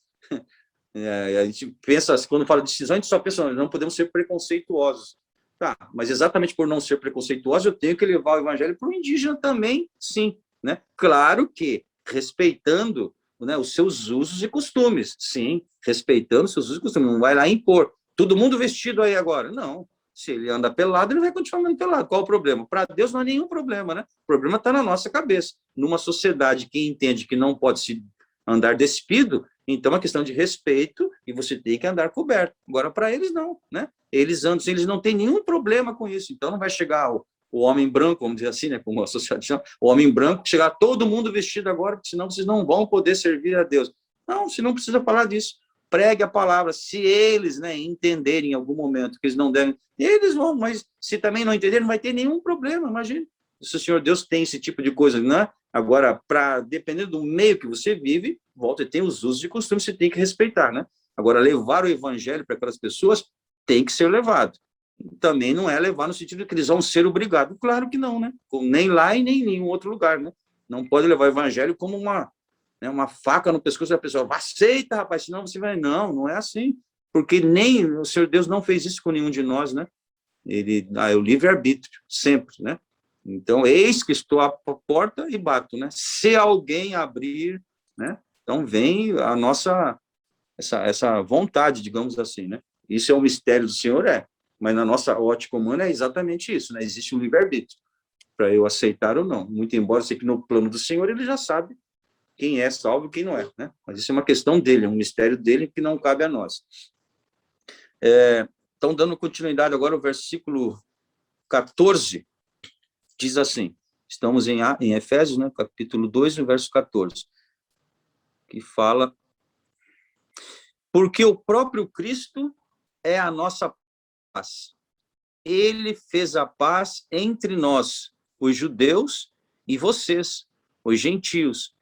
A gente pensa, quando fala de distinção, a gente só pensa, não podemos ser preconceituosos. Tá, mas exatamente por não ser preconceituoso, eu tenho que levar o evangelho para o indígena também, sim, né? Claro que respeitando, né, os seus usos e costumes, sim, respeitando os seus usos e costumes, não vai lá impor, todo mundo vestido aí agora. Não. Se ele anda pelado, ele vai continuar andando pelado. Qual o problema? Para Deus não há nenhum problema, né? O problema está na nossa cabeça. Numa sociedade que entende que não pode se andar despido, então é uma questão de respeito e você tem que andar coberto. Agora, para eles, não, né? Eles andam, eles não têm nenhum problema com isso. Então, não vai chegar o homem branco, vamos dizer assim, né? Como a associação, o homem branco, chegar todo mundo vestido agora, porque senão vocês não vão poder servir a Deus. Não, você não precisa falar disso. Pregue a palavra. Se eles, né, entenderem em algum momento que eles não devem, eles vão, mas se também não entenderem, não vai ter nenhum problema, imagine. Se o Senhor Deus tem esse tipo de coisa, né? Agora, dependendo do meio que você vive, volta e tem os usos e costumes, você tem que respeitar, né? Agora, levar o evangelho para aquelas pessoas tem que ser levado. Também não é levar no sentido de que eles vão ser obrigados. Claro que não, né? Nem lá e nem em nenhum outro lugar, né? Não pode levar o evangelho como uma faca no pescoço da pessoa. Aceita, rapaz, senão você vai... Não, não é assim. Porque nem o Senhor Deus não fez isso com nenhum de nós, né? É o livre-arbítrio, sempre, né? Então, eis que estou à porta e bato, né? Se alguém abrir, né? Então, vem a nossa, essa vontade, digamos assim, né? Isso é o mistério do Senhor, mas na nossa ótica humana é exatamente isso, né? Existe um livre-arbítrio para eu aceitar ou não. Muito embora eu sei que no plano do Senhor ele já sabe quem é salvo e quem não é, né? Mas isso é uma questão dele, é um mistério dele que não cabe a nós. Então, dando continuidade agora, o versículo 14 diz assim, estamos em Efésios, né, capítulo 2, no verso 14, que fala, porque o próprio Cristo é a nossa paz. Ele fez a paz entre nós, os judeus, e vocês, os gentios,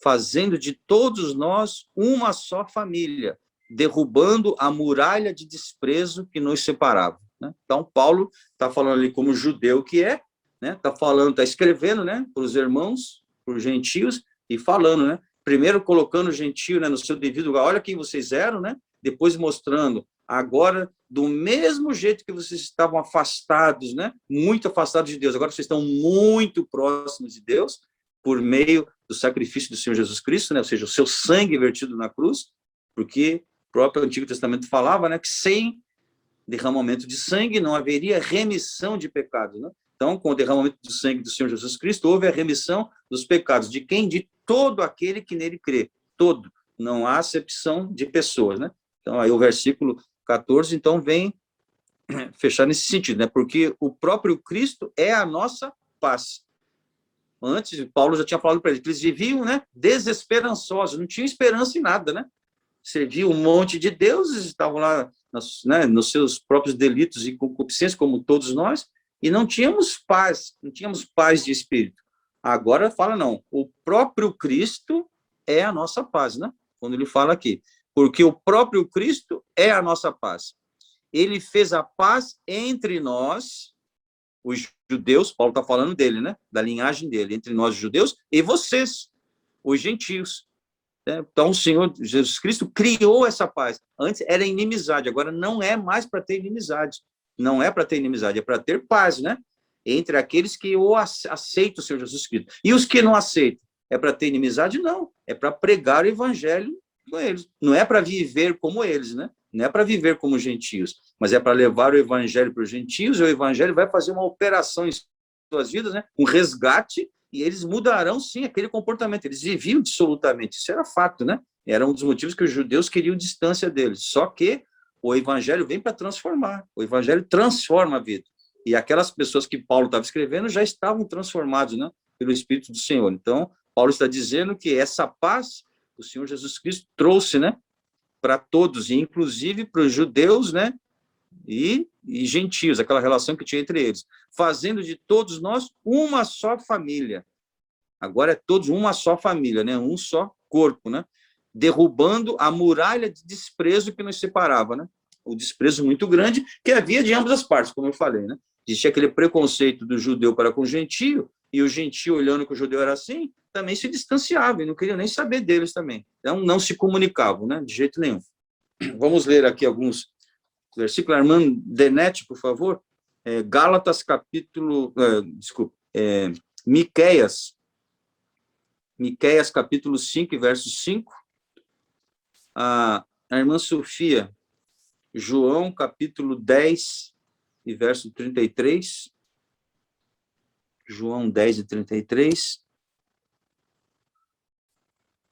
fazendo de todos nós uma só família, derrubando a muralha de desprezo que nos separava. Né? Então, Paulo está falando ali como judeu que é, né? Está escrevendo, né, para os irmãos, para os gentios, e falando, né, primeiro colocando o gentio, né, no seu devido lugar, olha quem vocês eram, né, depois mostrando, agora, do mesmo jeito que vocês estavam afastados, né, muito afastados de Deus, agora vocês estão muito próximos de Deus, por meio do sacrifício do Senhor Jesus Cristo, né, ou seja, o seu sangue vertido na cruz, porque o próprio Antigo Testamento falava, né, que sem derramamento de sangue não haveria remissão de pecados, né? Então, com o derramamento do sangue do Senhor Jesus Cristo, houve a remissão dos pecados. De quem? De todo aquele que nele crê. Todo. Não há acepção de pessoas, né? Então, aí o versículo 14, então, vem fechar nesse sentido, né? Porque o próprio Cristo é a nossa paz. Antes, Paulo já tinha falado para eles, que eles viviam, né, desesperançosos, não tinham esperança em nada, né? Serviam um monte de deuses, estavam lá, né, nos seus próprios delitos e concupiscências, como todos nós, e não tínhamos paz de espírito. Agora fala, não, o próprio Cristo é a nossa paz, né? Quando ele fala aqui, porque o próprio Cristo é a nossa paz. Ele fez a paz entre nós, os judeus, Paulo está falando dele, né? Da linhagem dele, entre nós, os judeus, e vocês, os gentios. Então, o Senhor Jesus Cristo criou essa paz. Antes era inimizade, agora não é mais para ter inimizade. Não é para ter inimizade, é para ter paz, né? Entre aqueles que aceitam o Senhor Jesus Cristo. E os que não aceitam, é para ter inimizade? Não. É para pregar o evangelho com eles. Não é para viver como eles, né? Não é para viver como gentios, mas é para levar o evangelho para os gentios, e o evangelho vai fazer uma operação em suas vidas, né? Um resgate, e eles mudarão, sim, aquele comportamento. Eles viviam dissolutamente, isso era fato, né? Era um dos motivos que os judeus queriam distância deles. Só que o evangelho vem para transformar. O evangelho transforma a vida. E aquelas pessoas que Paulo estava escrevendo já estavam transformados, né, pelo Espírito do Senhor. Então, Paulo está dizendo que essa paz o Senhor Jesus Cristo trouxe, né, para todos, e inclusive para os judeus, né, e gentios, aquela relação que tinha entre eles, fazendo de todos nós uma só família. Agora é todos uma só família, né, um só corpo, né, derrubando a muralha de desprezo que nos separava, né, o desprezo muito grande que havia de ambas as partes, como eu falei, né, existia aquele preconceito do judeu para com o gentio, e o gentio, olhando que o judeu era assim, também se distanciava, e não queria nem saber deles também, então não se comunicavam, né, de jeito nenhum. Vamos ler aqui alguns versículos. Armando Denete, por favor. Gálatas, capítulo... Miqueias, capítulo 5, verso 5. A irmã Sofia João, capítulo 10, e verso 33. João 10 e 33.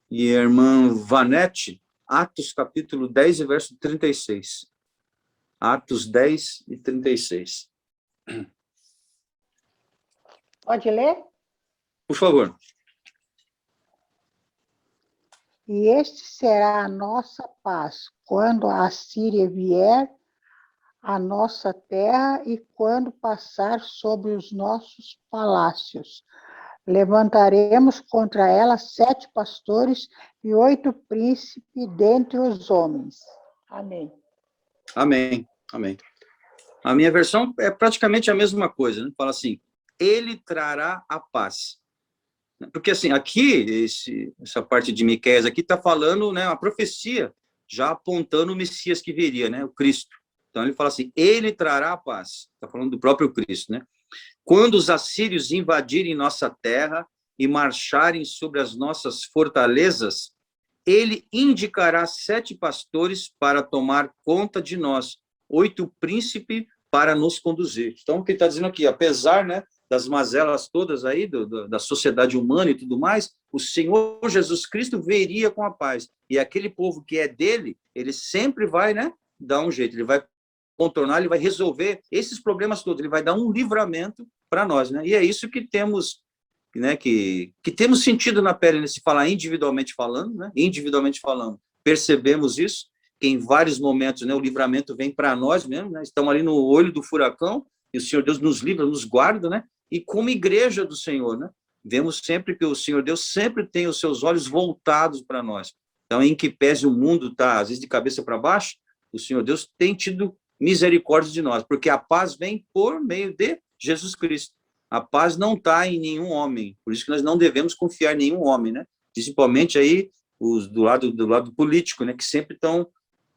E a irmã Vanete, Atos, capítulo 10 e verso 36. Atos 10 e 36. Pode ler? Por favor. E este será a nossa paz, quando a Síria vier à nossa terra e quando passar sobre os nossos palácios. Levantaremos contra ela 7 pastores e 8 príncipes dentre os homens. Amém. Amém. Amém. A minha versão é praticamente a mesma coisa, né? Fala assim, ele trará a paz. Porque, assim, aqui, essa parte de Miqueias aqui está falando, né, a profecia, já apontando o Messias que viria, né, o Cristo. Então, ele fala assim, ele trará a paz. Está falando do próprio Cristo, né? Quando os assírios invadirem nossa terra e marcharem sobre as nossas fortalezas, ele indicará 7 pastores para tomar conta de nós, 8 príncipes para nos conduzir. Então, o que ele está dizendo aqui, apesar, né, das mazelas todas aí, da sociedade humana e tudo mais, o Senhor Jesus Cristo veria com a paz. E aquele povo que é dele, ele sempre vai, né, dar um jeito, ele vai contornar, ele vai resolver esses problemas todos, ele vai dar um livramento para nós, né? E é isso que temos, né, que temos sentido na pele, né, se falar individualmente falando, né? Individualmente falando, percebemos isso, que em vários momentos, né, o livramento vem para nós mesmo, né? Estamos ali no olho do furacão, e o Senhor Deus nos livra, nos guarda, né? E como igreja do Senhor, né? Vemos sempre que o Senhor Deus sempre tem os seus olhos voltados para nós. Então, em que pese o mundo está, às vezes, de cabeça para baixo, o Senhor Deus tem tido misericórdia de nós, porque a paz vem por meio de Jesus Cristo. A paz não está em nenhum homem, por isso que nós não devemos confiar em nenhum homem, né? Principalmente aí os do lado político, né? Que sempre estão,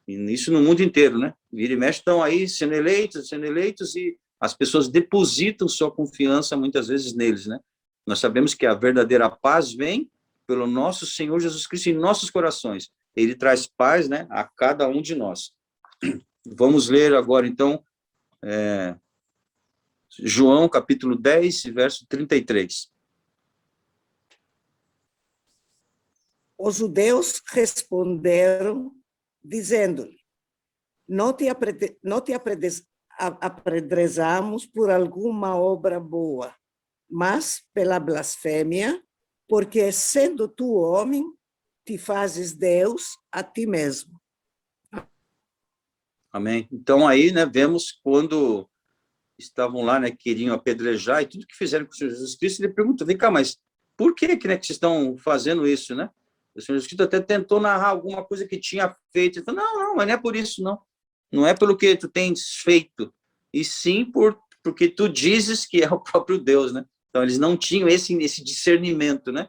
isso no mundo inteiro, né? Vira e mexe estão aí sendo eleitos, e as pessoas depositam sua confiança muitas vezes neles, né? Nós sabemos que a verdadeira paz vem pelo nosso Senhor Jesus Cristo em nossos corações. Ele traz paz, né, a cada um de nós. Vamos ler agora, então, João, capítulo 10, verso 33. Os judeus responderam, dizendo-lhe, não te apedrejamos por alguma obra boa, mas pela blasfêmia, porque, sendo tu homem, te fazes Deus a ti mesmo. Amém. Então, aí, né, vemos quando estavam lá, né, queriam apedrejar, e tudo que fizeram com o Senhor Jesus Cristo, ele pergunta, vem cá, mas por que, né, que vocês estão fazendo isso, né? O Senhor Jesus Cristo até tentou narrar alguma coisa que tinha feito. Ele falou, não, mas não é por isso, não. Não é pelo que tu tens feito, e sim porque tu dizes que é o próprio Deus, né? Então, eles não tinham esse discernimento, né?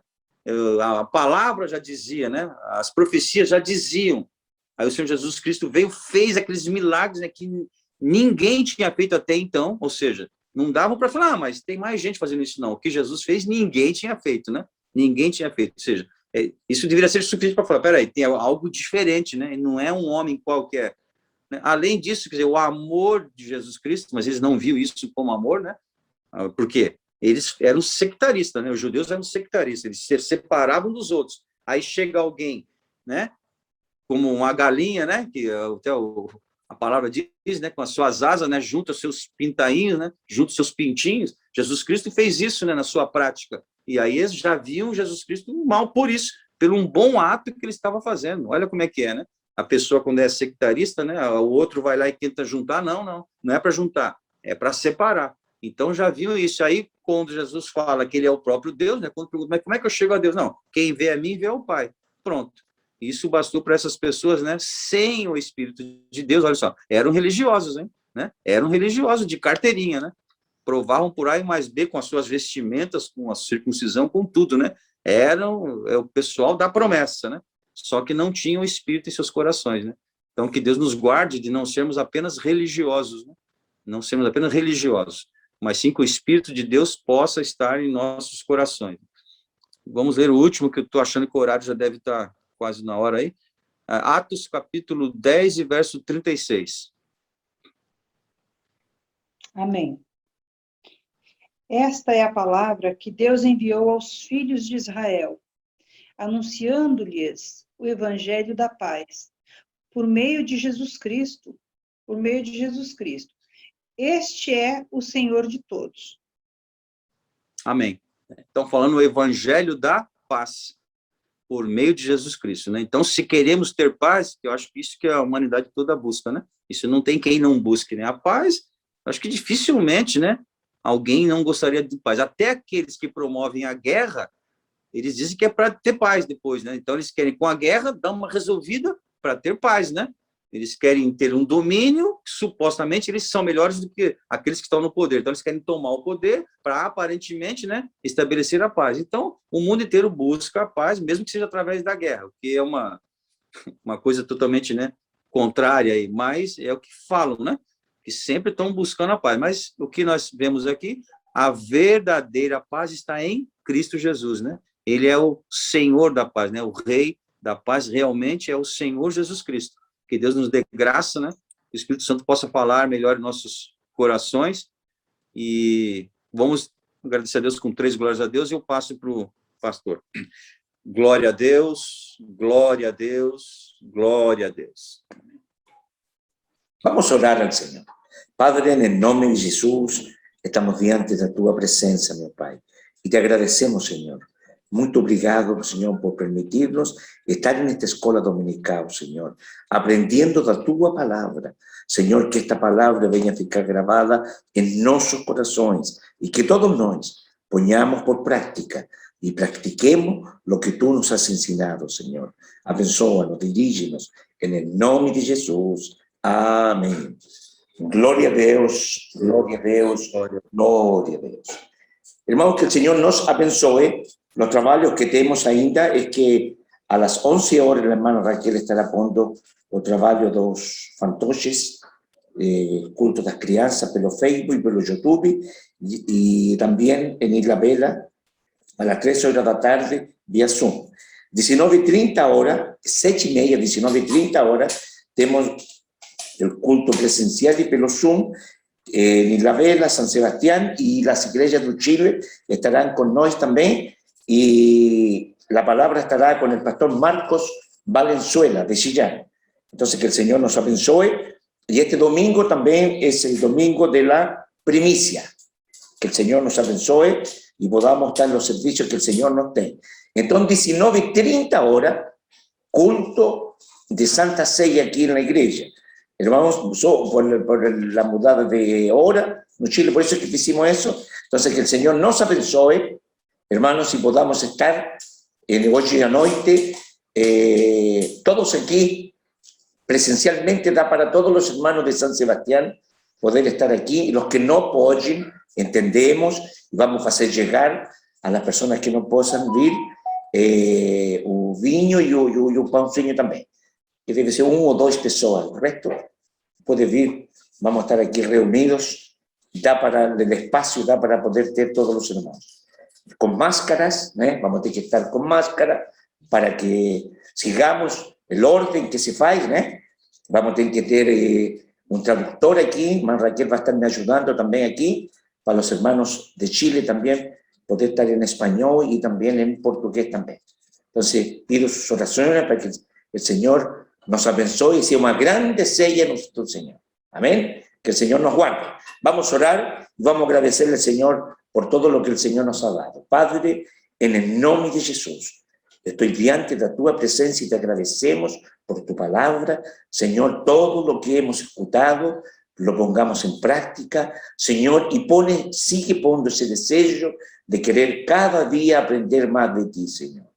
A palavra já dizia, né? As profecias já diziam. Aí o Senhor Jesus Cristo veio, fez aqueles milagres, né, que ninguém tinha feito até então, ou seja, não davam para falar, mas tem mais gente fazendo isso, não. O que Jesus fez, ninguém tinha feito, né? Ninguém tinha feito, ou seja, isso deveria ser suficiente para falar, peraí, tem algo diferente, né? Não é um homem qualquer. Né? Além disso, quer dizer, o amor de Jesus Cristo, mas eles não viam isso como amor, né? Por quê? Eles eram sectaristas, né? Os judeus eram sectaristas, eles se separavam dos outros. Aí chega alguém, né? Como uma galinha, né? Que até a palavra diz, né? Com as suas asas, né? Junta os seus pintainhos, né? Junta os seus pintinhos. Jesus Cristo fez isso, né? Na sua prática. E aí eles já viam Jesus Cristo mal por isso, pelo um bom ato que ele estava fazendo. Olha como é que é, né? A pessoa, quando é sectarista, né? O outro vai lá e tenta juntar. Não é para juntar, é para separar. Então já viam isso. Aí, quando Jesus fala que ele é o próprio Deus, né? Quando pergunta, mas como é que eu chego a Deus? Não, quem vê a mim, vê o Pai. Pronto. Isso bastou para essas pessoas, né? Sem o Espírito de Deus, olha só, eram religiosos, hein? Né? Eram religiosos de carteirinha, né? Provavam por A e mais B com as suas vestimentas, com a circuncisão, com tudo, né? Eram o pessoal da promessa, né? Só que não tinham o Espírito em seus corações, né? Então, que Deus nos guarde de não sermos apenas religiosos, né? Não sermos apenas religiosos, mas sim que o Espírito de Deus possa estar em nossos corações. Vamos ler o último, que eu estou achando que o horário já deve estar quase na hora aí. Atos capítulo 10 e verso 36. Amém. Esta é a palavra que Deus enviou aos filhos de Israel, anunciando-lhes o evangelho da paz, por meio de Jesus Cristo, Este é o Senhor de todos. Amém. Então, falando o evangelho da paz, por meio de Jesus Cristo, né? Então, se queremos ter paz, eu acho que isso que a humanidade toda busca, né? Isso não tem quem não busque, né? A paz, acho que dificilmente, né? Alguém não gostaria de paz. Até aqueles que promovem a guerra, eles dizem que é para ter paz depois, né? Então, eles querem, com a guerra, dar uma resolvida para ter paz, né? Eles querem ter um domínio, supostamente eles são melhores do que aqueles que estão no poder. Então, eles querem tomar o poder para, aparentemente, né, estabelecer a paz. Então, o mundo inteiro busca a paz, mesmo que seja através da guerra, o que é uma coisa totalmente, né, contrária, aí, mas é o que falam, né? Que sempre estão buscando a paz. Mas o que nós vemos aqui, a verdadeira paz está em Cristo Jesus, né? Ele é o Senhor da paz, né? O Rei da paz realmente é o Senhor Jesus Cristo. Que Deus nos dê graça, né? Que o Espírito Santo possa falar melhor em nossos corações. E vamos agradecer a Deus com 3 glórias a Deus e eu passo para o pastor. Glória a Deus, glória a Deus, glória a Deus. Vamos a orar al Señor. Padre, en el nombre de Jesús, estamos diante de tu presencia, mi Pai. Y te agradecemos, Señor. Muito obrigado, Senhor, por permitir-nos estar en esta escola dominical, Senhor, aprendiendo da tua palavra. Senhor, que esta palavra venha a ficar gravada en nossos corações y que todos nós ponhamos por práctica y practiquemos lo que tú nos has ensinado, Señor. Abençoa-nos, dirígenos, en el nombre de Jesús. Amém. Glória a Deus, glória a Deus, glória a Deus. Hermanos, que el Señor nos abençoe. Los trabajos que tenemos ainda es que a las 11 horas la hermana Raquel estará pondo o trabalho dos fantoches, culto das crianças pelo Facebook, pelo YouTube, y también en Isla Vela a las 3 horas de la tarde vía Zoom. 19:30 horas, 7:30, 19:30 horas, tenemos el culto presencial y pelo Zoom en Isla Vela, San Sebastián, y las iglesias de Chile estarán con nosotros también. Y la palabra estará con el pastor Marcos Valenzuela de Chillán. Entonces, que el Señor nos abençoe. Y este domingo también es el domingo de la primicia. Que el Señor nos abençoe y podamos estar en los servicios que el Señor nos dé. Entonces, 19:30 horas, culto de Santa Ceia aquí en la iglesia. Hermanos, por la mudada de hora en Chile, por eso es que hicimos eso. Entonces, que el Señor nos abençoe. Hermanos, si podamos estar hoy y anoche, todos aquí, presencialmente, da para todos los hermanos de San Sebastián poder estar aquí, y los que no pueden, entendemos, y vamos a hacer llegar a las personas que no puedan vir, un vinho y un panfrinho también, que debe ser 1 o 2 personas, el resto puede vir, vamos a estar aquí reunidos, da para el espacio, da para poder tener todos los hermanos. Con máscaras, vamos a tener que estar con máscara para que sigamos el orden que se hace, vamos a tener que tener un traductor aquí, Man Raquel va a estarme ayudando también aquí, para los hermanos de Chile también, poder estar en español y también en portugués también. Entonces, pido sus oraciones para que el Señor nos abençoe y sea una grande ceia en nuestro Señor. Amén. Que el Señor nos guarde. Vamos a orar y vamos a agradecerle al Señor por todo lo que el Señor nos ha dado. Padre, en el nombre de Jesús, estoy diante de tu presencia y te agradecemos por tu palabra. Señor, todo lo que hemos escuchado, lo pongamos en práctica, Señor, y sigue poniendo ese deseo de querer cada día aprender más de ti, Señor.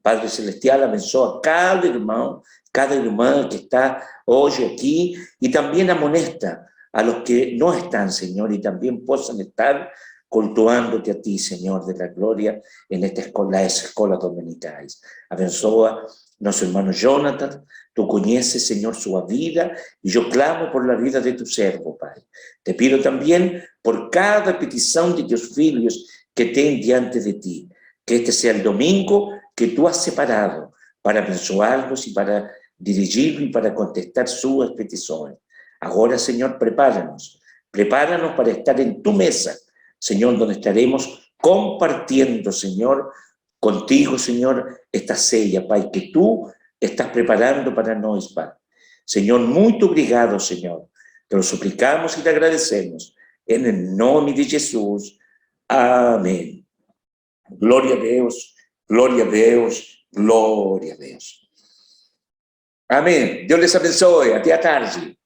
Padre Celestial, abençoa a cada hermano que está hoy aquí, y también amonesta a los que no están, Señor, y también puedan estar cultuándote a ti, Señor de la gloria, en esta escuela dominical. Abençoa nuestro hermano Jonathan, tú conoces, Señor, su vida, y yo clamo por la vida de tu servo, Padre. Te pido también por cada petición de tus hijos que ten diante de ti, que este sea el domingo que tú has separado para abençoarlos y para dirigido para contestar sus peticiones. Ahora, Señor, prepáranos para estar en tu mesa, Señor, donde estaremos compartiendo, Señor, contigo, Señor, esta ceia, Pai, que tú estás preparando para nós, Pai. Señor, muito obrigado, Señor. Te lo suplicamos y te agradecemos. En el nombre de Jesús. Amén. Glória a Deus, glória a Deus, glória a Deus. Amém. Deus les abençoe. Até a tarde.